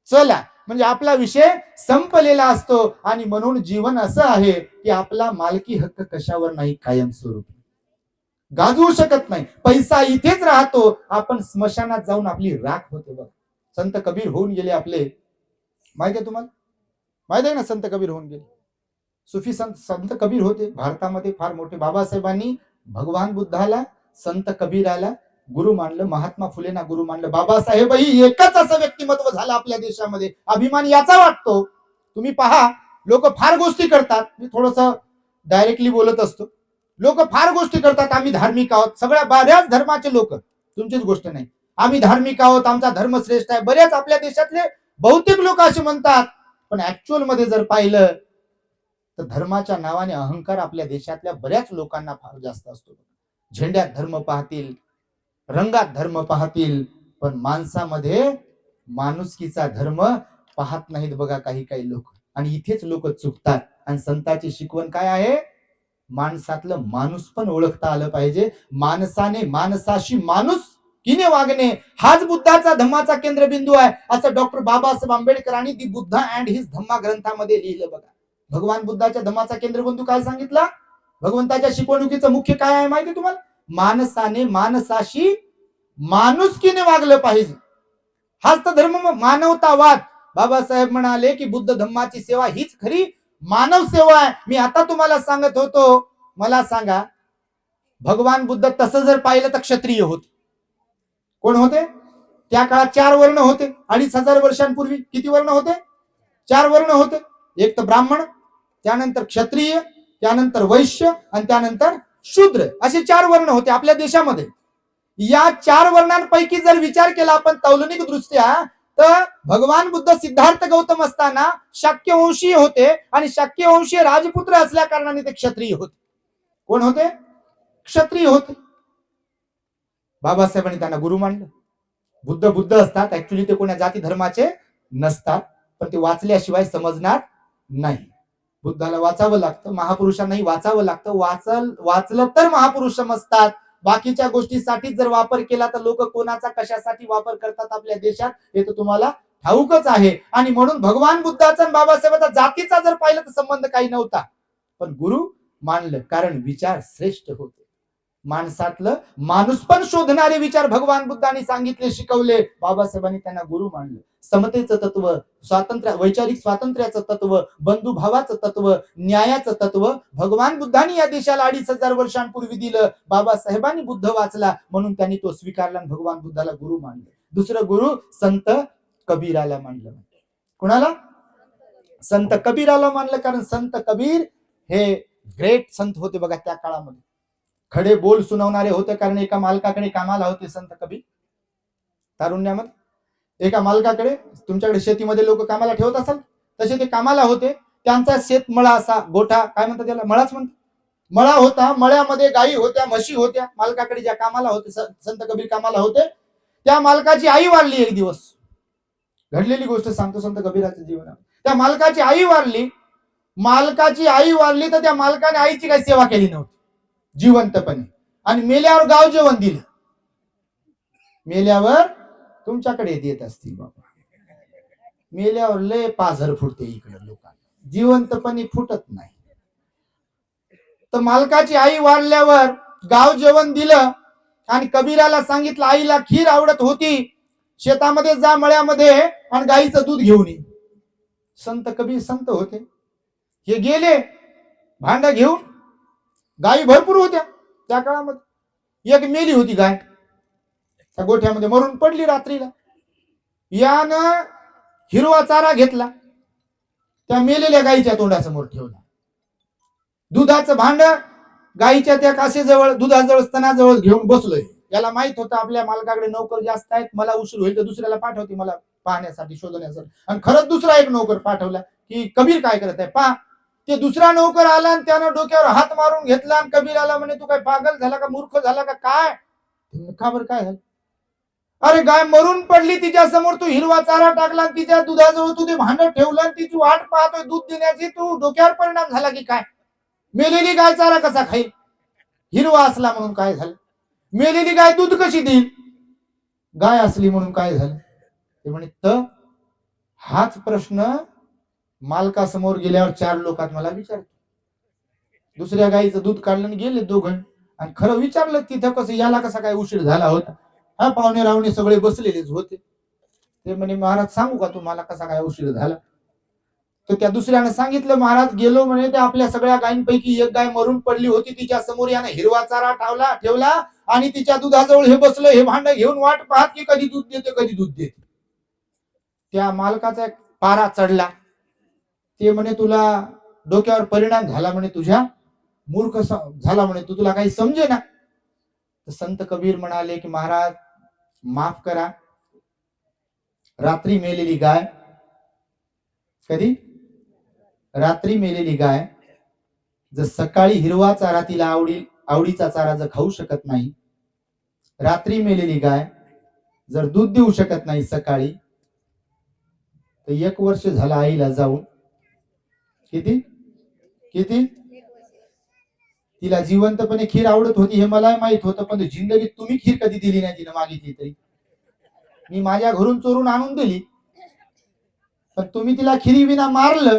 चला. म्हणजे आपला विषय संपलेला असतो. आणि म्हणून जीवन असं आहे की आपला मालकी हक्क कशावर नाही, कायमस्वरूपी गाजवू शकत नाही. पैसा इथेच राहतो, आपण स्मशानात जाऊन आपली राख होते बघ. संत कबीर होऊन गेले आपले, माहिती आहे तुम्हाला, माहित आहे ना संत कबीर होऊन गेले. सुफी संत कबीर होते भारतामध्ये फार मोठे. बाबासाहेबांनी भगवान बुद्धाला संत कबीराला गुरु मानलं, महात्मा फुलेंना गुरु मानलं. बाबासाहेबही एकच असं व्यक्तिमत्व झालं आपल्या देशामध्ये. अभिमान याचा वाटतो. तुम्ही पहा लोक फार गोष्टी करतात, मी थोडस डायरेक्टली बोलत असतो. लोक फार गोष्टी करतात, आम्ही धार्मिक आहोत, सगळ्या बऱ्याच धर्माचे लोक, तुमचीच गोष्ट नाही, आम्ही धार्मिक आहोत, आमचा धर्म श्रेष्ठ आहे. बऱ्याच आपल्या देशातले बहुतेक लोक असे म्हणतात. पण ऍक्च्युअल मध्ये जर पाहिलं तर धर्माच्या नावाने अहंकार आपल्या देशातल्या बऱ्याच लोकांना फार जास्त असतो. झेंड्यात धर्म पाहतील, रंगात धर्म पाहतील, पण माणसामध्ये माणुसकीचा धर्म पाहत नाहीत बघा काही काही लोक. आणि इथेच लोक चुकतात. आणि संतांची शिकवण काय आहे, माणसातलं माणूस पण ओळखता आलं पाहिजे. माणसाने माणसाशी माणूस किने वागणे हाच बुद्धाचा धम्माचा केंद्रबिंदू आहे, असं डॉक्टर बाबासाहेब आंबेडकरांनी दी बुद्धा अँड हिज धम्मा ग्रंथामध्ये लिहिलं बघा. भगवान बुद्धाच्या धम्माचा केंद्रबिंदू काय सांगितला, भगवंताच्या शिकवणुकीचं मुख्य काय आहे माहिती तुम्हाला, माणसाने माणसाशी माणुसकीने वागलं पाहिजे. हाच तर धर्म, मानवतावाद. बाबासाहेब म्हणाले की बुद्ध धम्माची सेवा हीच खरी मानव सेवा आहे. मी आता तुम्हाला सांगत होतो, मला सांगा भगवान बुद्ध तसं जर पाहिलं तर क्षत्रिय होते. कोण होते त्या काळात? 4 वर्ण होते. 2500 वर्षांपूर्वी किती वर्ण होते? 4 वर्ण होते. एक तर ब्राह्मण, त्यानंतर क्षत्रिय, त्यानंतर वैश्य आणि त्यानंतर शूद्र, असे 4 वर्ण होते आपल्या देशामध्ये. या 4 वर्णांपैकी जर विचार केला आपण तौलनिक दृष्ट्या तर भगवान बुद्ध सिद्धार्थ गौतम असताना शाक्यवंशीय होते आणि शाक्यवंशीय राजपुत्र असल्या कारणाने ते क्षत्रिय होते. कोण होते? क्षत्रिय होते. बाबासाहेबांनी त्यांना गुरु मानलं. बुद्ध असतात, ऍक्च्युली ते कोणा जाती धर्माचे नसतात, पण ते वाचल्याशिवाय समजणार नाही. बुद्धाला वाचावं लागतं, महापुरुषांनाही वाचावं लागतं. वाचलं तर महापुरुष समजतात. बाकीच्या गोष्टीसाठी जर वापर केला तर लोक कोणाचा कशासाठी वापर करतात आपल्या देशात हे तर तुम्हाला ठाऊकच आहे. आणि म्हणून भगवान बुद्धाचा आणि बाबासाहेबांचा जातीचा जर पाहिलं तर संबंध काही नव्हता, पण गुरु मानलं कारण विचार श्रेष्ठ होते. माणसातलं माणूस पण शोधणारे विचार भगवान बुद्धांनी सांगितले, शिकवले. बाबासाहेबांनी त्यांना गुरु मानलं. समतेचं तत्व, स्वातंत्र्य, वैचारिक स्वातंत्र्याचं तत्व, बंधुभावाचं तत्व, न्यायाचं तत्व भगवान बुद्धांनी या देशाला 2500 वर्षांपूर्वी दिलं. बाबासाहेबांनी बुद्ध वाचला म्हणून त्यांनी तो स्वीकारला आणि भगवान बुद्धाला गुरु मानलं. दुसरं गुरु संत कबीराला मानलं. कोणाला? संत कबीराला मानलं, कारण संत कबीर हे ग्रेट संत होते बघा त्या काळामध्ये. खडे बोल सुनावणारे होते, कारण एका मालकाकडे कामाला होते संत कबीर तारुण्यामध्ये. एका मालकाकडे, तुमच्याकडे शेतीमध्ये लोक कामाला ठेवत असाल तसे ते कामाला होते. त्यांचा शेतमळा असा गोठा, काय म्हणतात त्याला, मळाच म्हणतात, मळा होता. मळ्यामध्ये गायी होत्या, म्हशी होत्या. मालकाकडे ज्या कामाला होते, संत कबीर कामाला होते, त्या मालकाची आई वारली एक दिवस. घडलेली गोष्ट सांगतो संत कबीराच्या जीवनात. त्या मालकाची आई वारली. मालकाची आई वारली तर त्या मालकाने आईची काही सेवा केली नव्हती जिवंतपणे, आणि मेल्यावर गाव जेवण दिलं. मेल्यावर तुमच्याकडे येत असतील बाबा, मेल्यावर लय पाझर फुटते इकडे लोकांना, जिवंतपणे फुटत नाही. तर मालकाची आई वारल्यावर गाव जेवण दिलं आणि कबीराला सांगितलं, आईला खीर आवडत होती, शेतामध्ये जा मळ्यामध्ये आणि गाईचं दूध घेऊन ये. संत कबीर संत होते, हे गेले भांड घेऊन. गायी भरपूर होत्या त्या काळामध्ये. एक मेली होती गाय त्या गोठ्यामध्ये, मरून पडली रात्रीला. यानं हिरवा चारा घेतला, त्या मेलेल्या गायीच्या तोंडासमोर ठेवला. दुधाचं भांड गायीच्या त्या कासेजवळ, दुधाजवळ, स्तनाजवळ घेऊन बसलोय. याला माहित होतं आपल्या मालकाकडे नोकर जास्त आहेत, मला उशीर होईल तर दुसऱ्याला पाठवते मला पाहण्यासाठी, शोधण्यासाठी. आणि खरंच दुसरा एक नोकर पाठवला की कबीर काय करत आहे पहा. ते दुसरा नोकर आला आणि त्यानं डोक्यावर हात मारून घेतला आणि कबीर आला म्हणे, तू काय पागल झाला का, मूर्ख झाला का काय. का बरं, काय झालं. अरे गाय मरून पडली तिच्या समोर, तू हिरवा चारा टाकला, तिच्या दुधाजवळ तू ते भांड ठेवलं आणि तिची वाट पाहतोय दूध देण्याची, तू डोक्यावर परिणाम झाला की काय. मेलेली गाय चारा कसा खाईल, हिरवा असला म्हणून काय झालं. मेलेली गाय दूध कशी देईल, गाय असली म्हणून काय झालं. ते म्हणे, तर हाच प्रश्न मालकासमोर गेल्यावर 4 लोकात मला विचारतो. दुसऱ्या गायीचं दूध काढलं आणि गेले दोघं, आणि खरं विचारलं तिथं कसं, याला कसा काय उशीर झाला होता. हा, पाहुणे रावणे सगळे बसलेलेच होते. ते म्हणे, महाराज सांगू का तुम्हाला कसा काय उशीर झाला. तर त्या दुसऱ्याने सांगितलं, महाराज गेलो म्हणे, ते आपल्या सगळ्या गायींपैकी एक गाय मरून पडली होती, तिच्या समोर याने हिरवा चारा ठेवला आणि तिच्या दुधाजवळ हे बसलं, हे भांड घेऊन वाट पाहत की कधी दूध देते, कधी दूध देते. त्या मालकाचा एक पारा चढला. ते म्हणे, तुला डोक्यावर परिणाम झाला म्हणे, तुझ्या मूर्ख झाला म्हणे, तुला काही समजे ना. तर संत कबीर म्हणाले की महाराज माफ करा, रात्री मेलेली गाय, कधी रात्री मेलेली गाय जर सकाळी हिरवा चारा तिला आवडीचा चारा जर खाऊ शकत नाही, रात्री मेलेली गाय जर दूध देऊ शकत नाही सकाळी, तर 1 वर्ष झालं आईला जाऊन. किती किती तिला जिवंतपणे खीर आवडत होती हे मला माहित होतं, पण जिंदगीत तुम्ही खीर कधी दिली नाही तिने मागितली तरी. मी माझ्या घरून चोरून आणून दिली, पण तुम्ही तिला खिरी विना मारलं.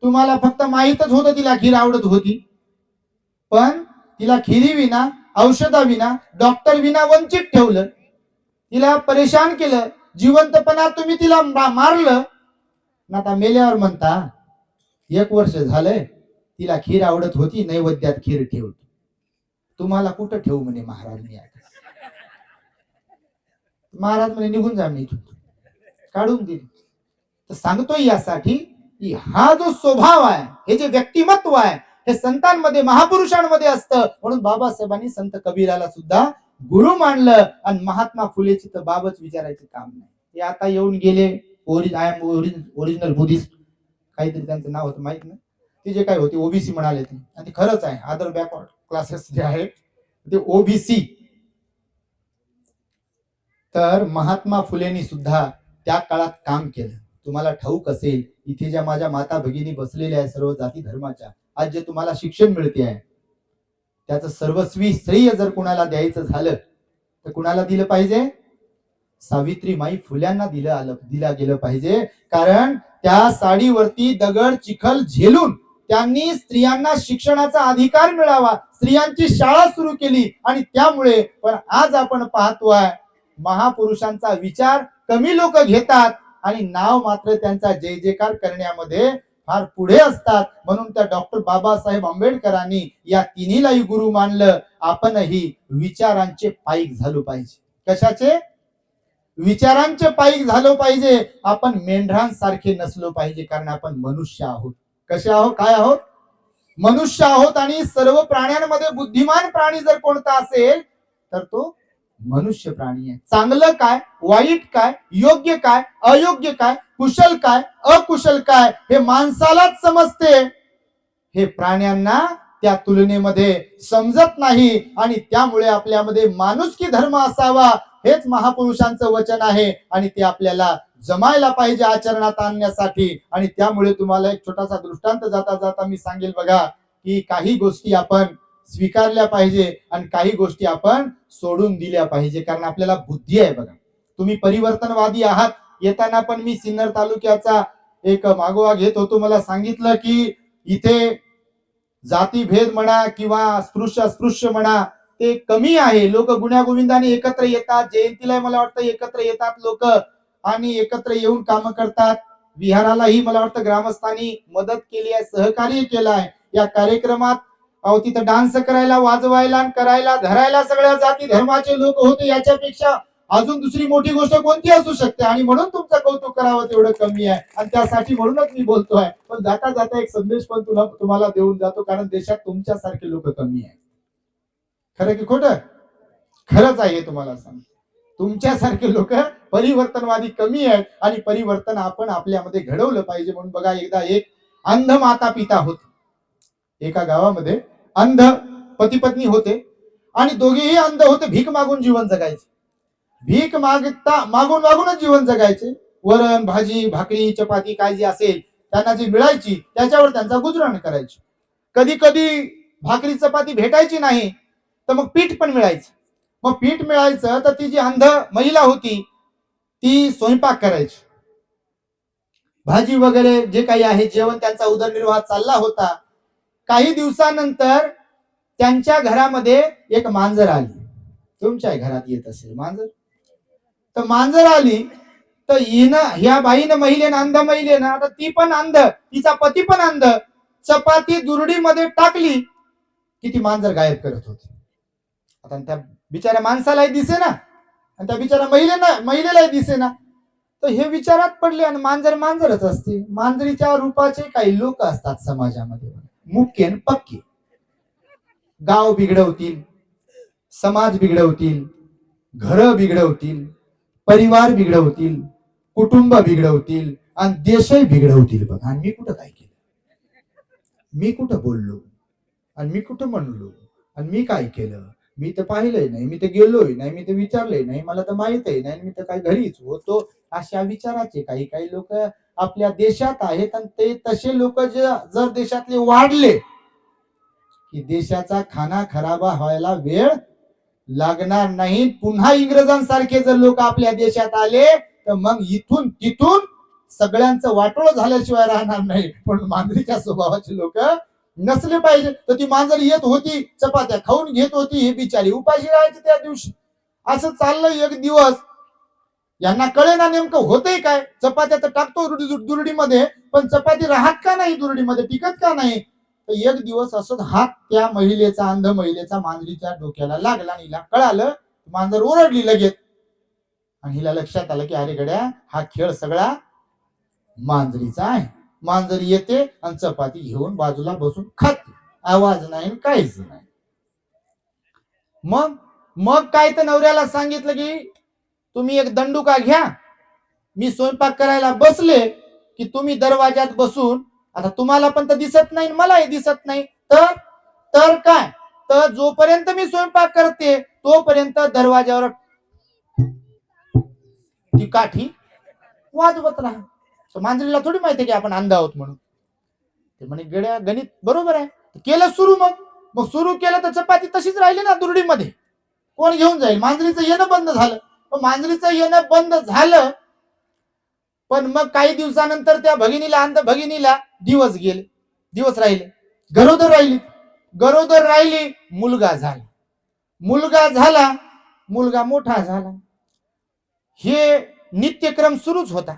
तुम्हाला फक्त माहितच होतं तिला खीर आवडत होती, पण तिला खिरी विना, औषधाविना, डॉक्टर विना वंचित ठेवलं, तिला परेशान केलं. जिवंतपणा तुम्ही तिला मारलं. आता मेल्यावर म्हणता 1 वर्ष झालंय तिला खीर आवडत होती, नैवेद्यात खीर ठेवतो. तुम्हाला कुठं ठेवू म्हणे महाराज मी आता. महाराज म्हणे, निघून जा मी इथून, काढून दिली. तर सांगतोय यासाठी की हा जो स्वभाव आहे, हे जे व्यक्तिमत्व आहे, हे संतांमध्ये, महापुरुषांमध्ये असतं. म्हणून बाबासाहेबांनी संत कबीराला सुद्धा गुरु मानलं. आणि महात्मा फुलेची तर बाबच विचारायचे काम नाही. ते आता येऊन गेले, आय एम ओरिजिनल बुद्धिस्ट, काहीतरी त्यांचं नाव होतं माहित नाही. ते जे काय होते ओबीसी म्हणाले ते, आणि ते खरंच आहे. अदर बॅकवर्ड क्लासेस जे आहे ते ओबीसी. तर महात्मा फुलेंनी सुद्धा त्या काळात काम केलं. तुम्हाला ठाऊक असेल, इथे ज्या माझ्या माता भगिनी बसलेल्या आहेत सर्व जाती धर्माच्या, आज जे तुम्हाला शिक्षण मिळते आहे, त्याचं सर्वस्वी श्रेय जर कोणाला द्यायचं झालं तर कुणाला दिलं पाहिजे, सावित्रीमाई फुल्यांना दिला गेलं पाहिजे. कारण त्या साडीवरती दगड चिखल झेलून त्यांनी स्त्रियांना शिक्षणाचा अधिकार मिळावा, स्त्रियांची शाळा सुरू केली. आणि त्यामुळे पण आज आपण पाहतोय महापुरुषांचा विचार कमी लोक घेतात आणि नाव मात्र त्यांचा जय जयकार करण्यामध्ये फार पुढे असतात. म्हणून त्या डॉक्टर बाबासाहेब आंबेडकरांनी या तिन्हीलाही गुरु मानलं. आपणही विचारांचे पाईक झालो पाहिजे. कशाचे? विचारांचे पाईक झालो पाहिजे. आपण मेंढरांसारखे नसलो पाहिजे, कारण आपण मनुष्य आहोत. कसे आहोत? काय आहोत? मनुष्य आहोत. आणि सर्व प्राण्यांमध्ये बुद्धिमान प्राणी जर कोणता असेल तर तो मनुष्य प्राणी आहे. चांगलं काय, वाईट काय, योग्य काय, अयोग्य काय, कुशल काय, अकुशल काय, हे माणसालाच समजते. हे प्राण्यांना त्या तुलनेमध्ये समजत नाही. आणि त्यामुळे आपल्यामध्ये माणुसकी धर्म असावा, हेच महापुरुषांचं वचन आहे. आणि ते आपल्याला जमायला पाहिजे आचरणात आणण्यासाठी. आणि त्यामुळे तुम्हाला एक छोटासा दृष्टांत जाता जाता मी सांगेल बघा, की काही गोष्टी आपण स्वीकारल्या पाहिजे आणि काही गोष्टी आपण सोडून दिल्या पाहिजे. कारण आपल्याला बुद्धी आहे बघा. तुम्ही परिवर्तनवादी आहात. येताना पण मी सिन्नर तालुक्याचा एक मागोवा घेत होतो. मला सांगितलं की इथे जातीभेद म्हणा किंवा स्पृश्य अस्पृश्य म्हणा ते कमी आहे. लोक गुण्यागोविंदाने एकत्र येतात. जयंतीला मला वाटतं एकत्र येतात लोक आणि एकत्र येऊन काम करतात. विहारालाही मला वाटतं ग्रामस्थांनी मदत केली आहे, सहकार्य केलं आहे. या कार्यक्रमात तिथं डान्स करायला, वाजवायला, करायला, धरायला सगळ्या जाती धर्माचे लोक होते. याच्यापेक्षा अजून दुसरी मोठी गोष्ट कोणती असू शकते? आणि म्हणून तुमचं कौतुक करावं तेवढं कमी आहे. आणि त्यासाठी म्हणूनच मी बोलतोय. पण जाता जाता एक संदेश पण तुम्हाला देऊन जातो, कारण देशात तुमच्यासारखे लोक कमी आहेत. खरं की खोटं? खरंच आहे हे तुम्हाला सांगतो. तुमच्यासारखे लोक परिवर्तनवादी कमी आहेत. आणि परिवर्तन आपण आपल्यामध्ये घडवलं पाहिजे. म्हणून बघा, एकदा एक अंध माता पिता होते एका गावामध्ये. अंध पती पत्नी होते आणि दोघेही अंध होते. भीक मागून जीवन जगायचे. भीक मागून मागूनच जीवन जगायचे. वरण भाजी भाकरी चपाती काय जे असेल त्यांना जी मिळायची त्याच्यावर त्यांचा गुजरण करायचे. कधी कधी भाकरी चपाती भेटायची नाही तर मग पीठ पण मिळायचं. मग पीठ मिळायचं तर ती जी अंध महिला होती ती स्वयंपाक करायची. भाजी वगैरे जे काही आहे जेवण त्यांचा उदरनिर्वाह चालला होता. काही दिवसानंतर त्यांच्या घरामध्ये एक मांजर आली. तुमच्या घरात येत असेल मांजर. तर मांजर आली तर ह्या बाईनं महिलेनं अंध महिलेनं, आता ती पण अंध तिचा पती पण अंध, चपाती दुरडीमध्ये टाकली की ती मांजर गायब करत होती. आता त्या बिचाऱ्या माणसालाही दिसे ना आणि त्या बिचाऱ्या महिलेलाही दिसे ना. तर हे विचारात पडले. आणि मांजर मांजरच असते. मांजरीच्या रूपाचे काही लोक असतात समाजामध्ये, मुख्य पक्के. गाव बिघडवतील, समाज बिघडवतील, घर बिघडवतील, परिवार बिघडवतील, कुटुंब बिघडवतील आणि देशही बिघडवतील. बघा, आणि मी कुठं काय केलं? मी कुठं बोललो आणि मी कुठं म्हणलो आणि मी काय केलं? मी तर पाहिलंय नाही, मी तर गेलोय नाही, मी तर विचारलंय नाही, मला तर माहितही नाही, मी तर काय घरीच होतो. अशा विचाराचे काही काही लोक आपल्या देशात आहेत. आणि ते तसे लोक जर देशातले वाढले की देशाचा खाना खराबा व्हायला वेळ लागणार नाही. पुन्हा इंग्रजांसारखे जर लोक आपल्या देशात आले तर मग इथून तिथून सगळ्यांचं वाटोळ झाल्याशिवाय राहणार नाही. पण मांजरीच्या स्वभावाचे लोक नसले पाहिजे. तर ती मांजर येत होती, चपात्या खाऊन घेत होती, हे बिचारी उपाशी राहायची त्या दिवशी. असं चाललं एक दिवस. यांना कळे ना नेमकं होतंय काय. चपात्या तर टाकतो दुरडीमध्ये, पण चपाती राहत का नाही दुरडीमध्ये, टिकत का नाही. तर एक दिवस असंच हात त्या महिलेचा, अंध महिलेचा मांजरीच्या डोक्याला लागला आणि हिला कळालं. मांजर ओरडली लगेच. आणि हिला लक्षात आलं की अरे गड्या, हा खेळ सगळा मांजरीचा आहे. मांजर येते आणि चपाती घेऊन बाजूला बसून खाते. आवाज नाही काहीच नाही. मग काय तर नवऱ्याला सांगितलं की तुम्ही एक दंडुका घ्या, मी स्वयंपाक करायला बसले की तुम्ही दरवाजात बसून, आता तुम्हाला पण तर दिसत नाही मलाही दिसत नाही, तर काय, तर जोपर्यंत मी स्वयंपाक करते तोपर्यंत दरवाजावर ती काठी वाजवत राहा. मांजरीला थोडी माहिती की आपण अंध आहोत म्हणून. ते म्हणे गड्या गणित बरोबर आहे. केलं सुरू. मग सुरू केलं तर चपाती तशीच राहिली ना दुरडीमध्ये. कोण घेऊन जाईल? मांजरीचं येणं बंद झालं. मांजरीचं येणं बंद झालं. पण मग काही दिवसानंतर त्या भगिनीला, अंध भगिनीला दिवस गेले, दिवस राहिले, गरोदर राहिली, मुलगा झाला, मुलगा मोठा झाला. हे नित्यक्रम सुरूच होता.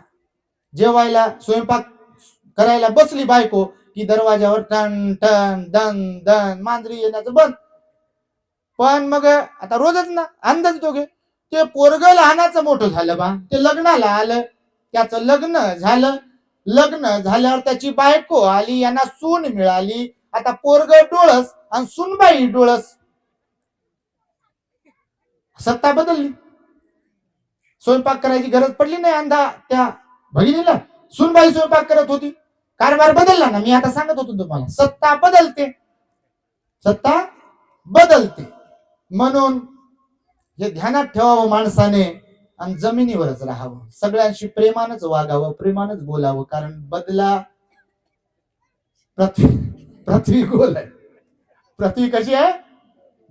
जेवायला स्वयंपाक करायला बसली बायको की दरवाजावर टन टन दन दन, मांजरी येण्याचं बंद. पण मग आता रोजच ना अंदाज दोघे. ते पोरग लहानाचं मोठं झालं बा, ते लग्नाला आलं, त्याचं लग्न झाल्यावर त्याची बायको आली, यांना सून मिळाली. आता पोरग डोळस आणि सूनबाई डोळस. सत्ता बदलली, स्वयंपाक करायची गरज पडली नाही. अंधा त्या भगिनीला सुनबाई स्वयंपाक करत होती, कारभार बदलला ना. मी आता सांगत होतो तुम्हाला, सत्ता बदलते, सत्ता बदलते. म्हणून हे ध्यानात ठेवावं माणसाने आणि जमिनीवरच राहावं, सगळ्यांशी प्रेमानच वागावं, प्रेमानच बोलावं. कारण बदला पृथ्वी गोल आहे, पृथ्वी कशी आहे,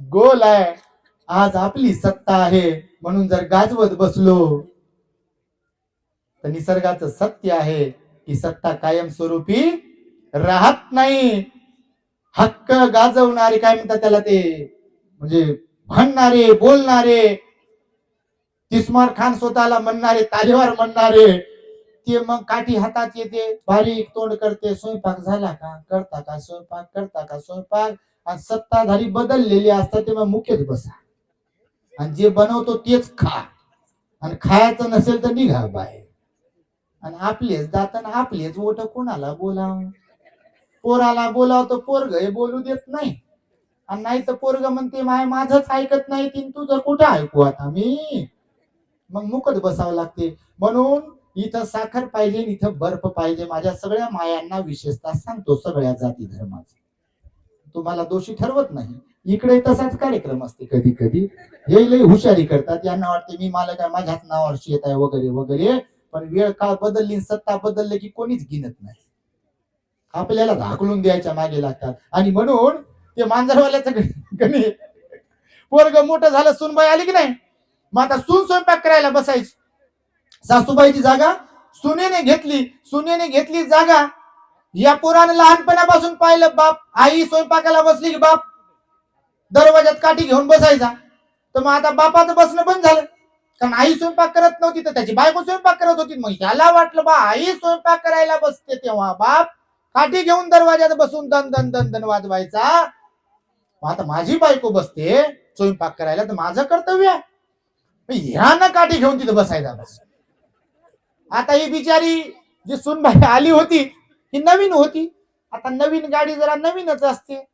गोल आहे. आज आपली सत्ता आहे म्हणून जर गाजवत बसलो तर निसर्गाचं सत्य आहे की सत्ता कायमस्वरूपी राहत नाही. हक्क गाजवणारे, काय म्हणतात त्याला, ते म्हणजे म्हणणारे, बोलणारे, तिस्मार खान स्वतःला म्हणणारे, तालेवार म्हणणारे, ते मग काठी हातात येते, बारीक तोंड करते, स्वयंपाक झाला का, करता का स्वयंपाक, करता का स्वयंपाक. आणि सत्ताधारी बदललेली असतात ते मग मुख्यच बसा, आणि जे बनवतो तेच खा, आणि खायचं नसेल तर निघा बाहेर. आणि आपलेच दातन आपलेच ओठ कोणाला बोलाव, पोराला बोलाव तर पोरग हे बोलू देत नाही, आणि नाही तर पोरग म्हणते माय माझंच ऐकत नाही, तीन तुझं कुठं ऐकू आता मी, मग मुकत बसावं लागते. म्हणून इथं साखर पाहिजे, इथं बर्फ पाहिजे. माझ्या सगळ्या मायांना विशेषतः सांगतो, सगळ्या जाती धर्माचा, तुम्हाला दोषी ठरवत नाही. इकडे तसाच कार्यक्रम असते कधी कधी, हे लई हुशारी करतात, यांना वाटते मी मला काय माझ्याच नावावरशी येत आहे वगैरे वगैरे. पण वेळ काळ बदलली, सत्ता बदलली की कोणीच गिनत नाही, आपल्याला धाकलून द्यायच्या मागे लागतात. आणि म्हणून ते मांजरवाल्याचं गणे, पोरग मोठं झालं, सूनबाई आली की नाही, मग आता सून स्वयंपाक करायला बसायची. सासूबाईची जागा सुनेने घेतली, सुनेने घेतली जागा. या पोराने लहानपणापासून पाहिलं, बाप आई स्वयंपाकाला बसली की बाप दरवाजात काठी घेऊन बसायचा. तर मग आता बापाचं बसणं बंद झालं, कारण आई स्वयंपाक करत नव्हती तर त्याची बायको स्वयंपाक करत होती. मग त्याला वाटलं बा आई स्वयंपाक करायला बसते तेव्हा बाप काठी घेऊन दरवाजात बसून दन दन दन दन वाजवायचा. आता माझी बायको बसते स्वयंपाक करायला तर माझं कर्तव्य आहे, ह्या ना काठी घेऊन तिथं बसायचा बस. आता ही बिचारी जी सुनबाई आली होती ही नवीन होती. आता नवीन गाडी जरा नवीनच असते,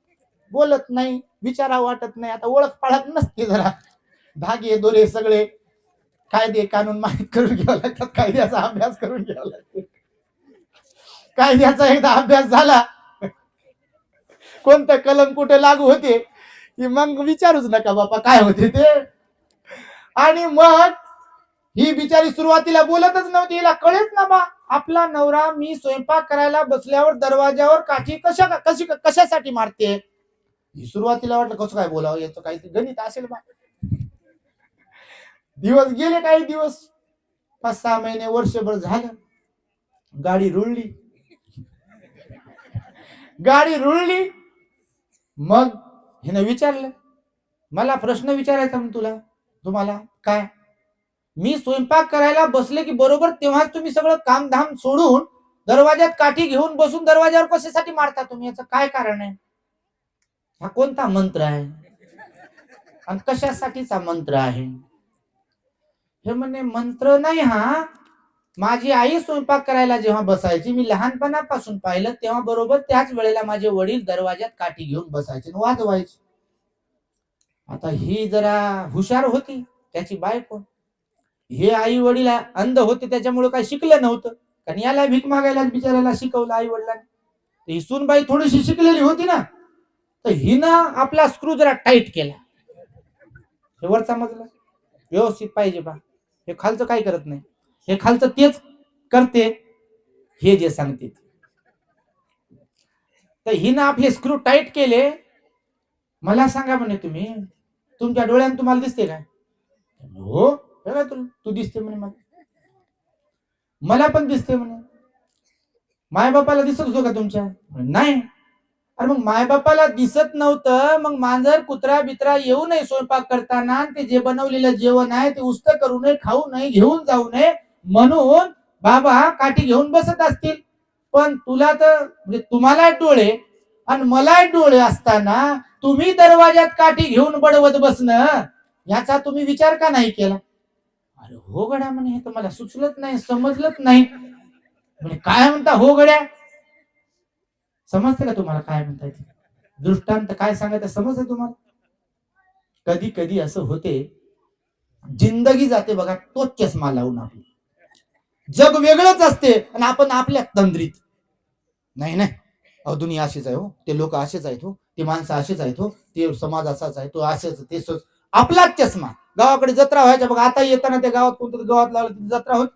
बोलत नाही, विचारा वाटत नाही, आता ओळख पाळत नसते, जरा धागे दोरे सगळे कायदे कानून माहीत करून घ्यावं लागतात, कायद्याचा अभ्यास करून घ्यावा लागतो. कायद्याचा एकदा अभ्यास झाला, कोणतं कलम कुठे लागू होते की मग विचारूच नका बापा काय होते ते. आणि मग ही बिचारी सुरुवातीला बोलतच नव्हती, हिला कळेच ना बा आपला नवरा मी स्वयंपाक करायला बसल्यावर दरवाजावर काठी कशासाठी मारते. ही सुरुवातीला वाटलं कसं काय बोलावं, याचं काहीतरी गणित असेल बा. दिवस गेले, काही दिवस 5-6 महिने, वर्षभर झालं, गाडी रुळली, गाडी रुळली. मग हिने विचारलं, मला प्रश्न विचारायचा मग तुम्हाला काय, मी स्वयंपाक करायला बसले की बरोबर तेव्हाच तुम्ही सगळं कामधाम सोडून दरवाजात काठी घेऊन बसून दरवाजावर कशासाठी मारता तुम्ही, याचं काय कारण आहे, हा कोणता मंत्र आहे आणि कशासाठीचा मंत्र आहे. हे म्हणे मंत्र नाही हा, माझी आई स्वयंपाक करायला जेव्हा बसायची मी लहानपणापासून पाहिलं तेव्हा बरोबर त्याच वेळेला माझे वडील दरवाजात काठी घेऊन बसायचे आणि वाजवायचे. आता ही जरा हुशार होती त्याची बायको, हे आई वडील अंध होते त्याच्यामुळे काही शिकलं नव्हतं, कारण याला भीक मागायला बिचारायला शिकवलं आई वडिलांनी. ही सूनबाई थोडीशी शिकलेली होती ना, तर हिनं आपला स्क्रू जरा टाईट केला. हे वरचा मजला व्यवस्थित पाहिजे बा, हे खालचं काय करत नाही, हे खालचं तेच करते हे जे सांगते. तर हिनं आपले स्क्रू टाईट केले. मला सांगा म्हणे तुम्ही, तुमच्या डोळ्यानं तुम्हाला दिसते काय, हो तू दिसते म्हणे, मला पण दिसते म्हणे. मायबापाला दिसत होतो का तुमच्या, नाही. अरे मग मायबापाला दिसत नव्हतं, मग मांजर कुत्रा बित्रा येऊ नये स्वयंपाक करताना, ते जे बनवलेलं जेवण आहे ते उस्त करू नये, खाऊ नये, घेऊन जाऊ नये म्हणून बाबा काठी घेऊन बसत असतील. पण तुला तर म्हणजे तुम्हाला डोळे आणि मला डोळे असताना तुम्ही दरवाजात काठी घेऊन बडवत बसणं याचा तुम्ही विचार का नाही केला. अरे हो गड्या म्हणे, हे तर मला सुचलंच नाही, समजलंच नाही. म्हणजे काय म्हणता हो गड्या, समजते का तुम्हाला काय म्हणताय, दृष्टांत काय सांगायचं समजतं तुम्हाला. कधी कधी असं होते जिंदगी जाते बघा तोच चष्मा लावून. आपली जग वेगळंच असते आणि आपण आपल्या तंद्रीत. नाही नाही, अहो दुनिया अशीच आहे हो, ते लोक असेच आहेत हो, ते माणसं असेच आहेत हो, ते समाज असाच आहे, तो असेच ते आपलाच चष्मा. गावाकडे जत्रा व्हायच्या बघा, आता येताना त्या गावात कोणतं गावात लावलं तिथे जत्रा होत.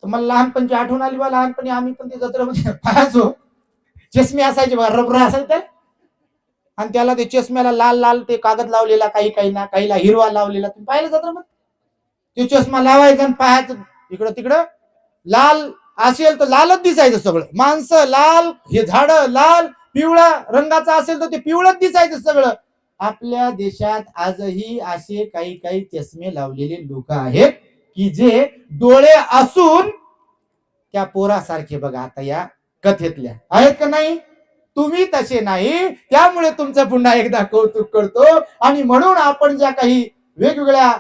तर मला लहानपणची आठवण आली बा, लहानपणी आम्ही पण ते जत्रेमध्ये पाहायचो. चष्मे असायचे बघा, रबर असायचे आणि त्याला ते चष्म्याला लाल लाल ते कागद लावलेला, काही काही ना काहीला हिरवा लावलेला. तुम्ही पाहिलं जत्रेमध्ये? ते चष्मा लावायचा आणि पाहायचं इकडं तिकडं. लाल असेल तर लालच दिसायचं सगळं, माणसं लाल, हे झाड लाल, पिवळा रंगाचा असेल तर ते पिवळच दिसायचं सगळं. आपल्या देशात आजही असे काही काही चष्मे लावलेले लोक आहेत की जे डोळे असून त्या पोरासारखे बघा आता या कथेतल्या आहेत का नाही. तुम्ही तसे नाही, त्यामुळे तुमचं पुन्हा एकदा कौतुक करतो. आणि म्हणून आपण ज्या काही वेगवेगळ्या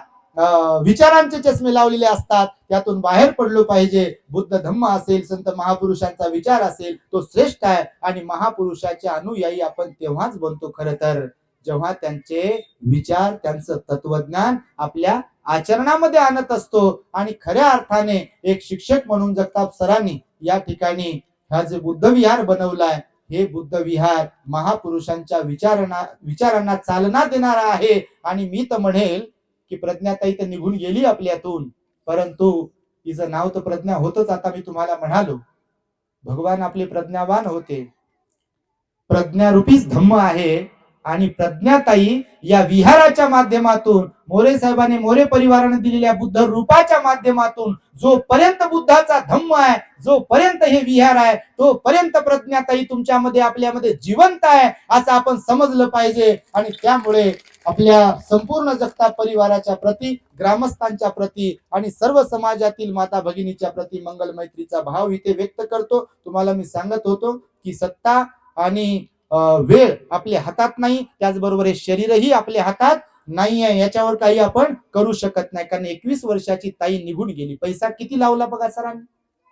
विचारांचे चष्मे लावलेले असतात त्यातून बाहेर पडलो पाहिजे. बुद्ध धम्म असेल, संत महापुरुषांचा विचार असेल, तो श्रेष्ठ आहे. आणि महापुरुषाचे अनुयायी आपण तेव्हाच बनतो खरं तर जेव्हा त्यांचे विचार, त्यांचं तत्वज्ञान आपल्या आचरणामध्ये आणत असतो. आणि खऱ्या अर्थाने एक शिक्षक म्हणून जगताप सरांनी या ठिकाणी हा जे बुद्ध विहार बनवलाय, हे बुद्ध विहार महापुरुषांच्या विचारांना चालना देणारा आहे. आणि मी तर म्हणेल की प्रज्ञाताई तर निघून गेली आपल्यातून, परंतु तिचं नाव तर प्रज्ञा होतच. आता मी तुम्हाला म्हणालो, भगवान आपले प्रज्ञावान होते, प्रज्ञारूपीच धम्म आहे. आणि प्रज्ञाताई या विहाराच्या माध्यमातून, मोरे साहेबांनी, मोरे परिवाराने दिलेल्या बुद्ध रूपाच्या माध्यमातून जोपर्यंत बुद्धाचा धम्म आहे, जोपर्यंत हे विहार आहे, तोपर्यंत प्रज्ञाताई तुमच्यामध्ये आपल्यामध्ये जिवंत आहे असं आपण समजलं पाहिजे. आणि त्यामुळे आपल्या संपूर्ण जगताप परिवाराच्या प्रती, ग्रामस्थांच्या प्रती आणि सर्व समाजातील माता भगिनीच्या प्रती मंगल मैत्रीचा भाव इथे व्यक्त करतो. तुम्हाला मी सांगत होतो की सत्ता आणि वेळ आपल्या हातात नाही, त्याचबरोबर हे शरीरही आपल्या हातात नाही आहे. याच्यावर काही आपण करू शकत नाही, कारण 21 वर्षाची ताई निघून गेली. पैसा किती लावला बघा सरांनी,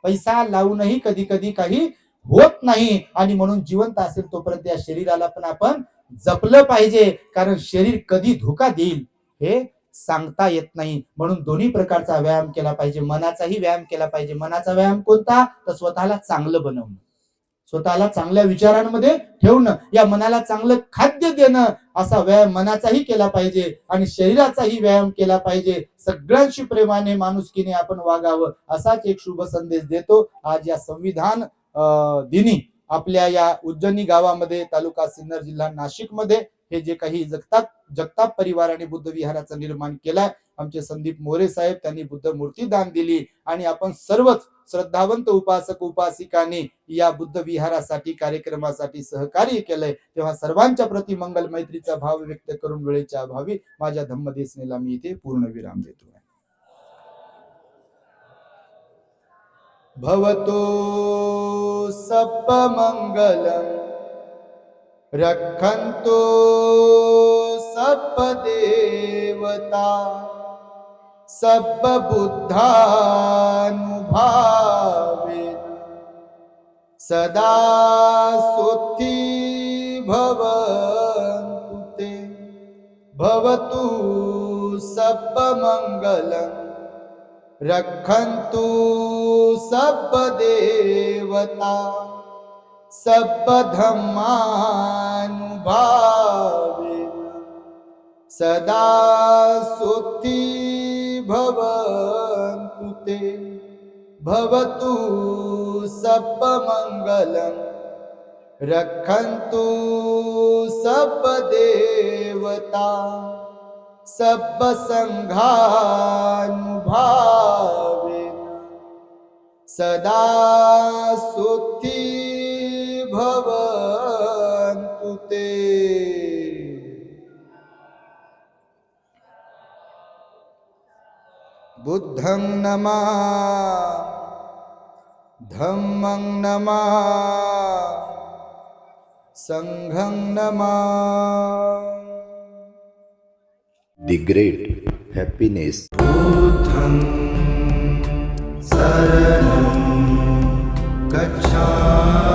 पैसा लावूनही कधी कधी काही होत नाही. आणि म्हणून जिवंत असेल तोपर्यंत या शरीराला पण आपण जपलं पाहिजे, कारण शरीर कधी धोका देईल हे सांगता येत नाही. म्हणून दोन्ही प्रकारचा व्यायाम केला पाहिजे. मनाचाही व्यायाम केला पाहिजे. मनाचा व्यायाम कोणता, तर स्वतःला चांगलं बनवणं, स्वतःला चांगल्या विचारांमध्ये ठेवणं, या मनाला चांगलं खाद्य देणं, असा व्यायाम मनाचाही केला पाहिजे आणि शरीराचाही व्यायाम केला पाहिजे. सगळ्यांशी प्रेमाने, माणुसकीने आपण वागावं, असाच एक शुभ संदेश देतो. आज या संविधान दिनी आपल्या या उज्जैनी गावामध्ये, तालुका सिन्नर, जिल्हा नाशिक मध्ये हे जे काही जगताप परिवाराने बुद्ध विहाराचं निर्माण केलाय, आमचे संदीप मोरे साहेब, त्यांनी बुद्ध मूर्ती दान दिली. आणि आपण सर्वच श्रद्धावंत उपासक उपासिकांनी या बुद्ध विहारासाठी, कार्यक्रमासाठी सहकार्य केलंय. तेव्हा सर्वांच्या प्रती मंगल मैत्रीचा भाव व्यक्त करून वेळेच्या अभावी माझ्या धम्मदेसनेला मी इथे पूर्ण विराम देतो. भवतो सप्प मंगलम रक्षन्तु सप्प देवता सप्प बुद्धानुभावेन सदा सुखी भवन्तु ते. भवतु सप्प मंगलम रक्षन्तु सप्प देवता सप्प धम्मानुभावेन सदा सुखी भवन्तु ते. भवतु सप्प मंगलम रक्षन्तु सप्प देवता सप्प संघानुभावेन सदा सुखी भवन्तु ते. बुद्धं नमः, धम्मं नमः, संघं नमः. The great happiness. बुद्धं शरणं गच्छामि.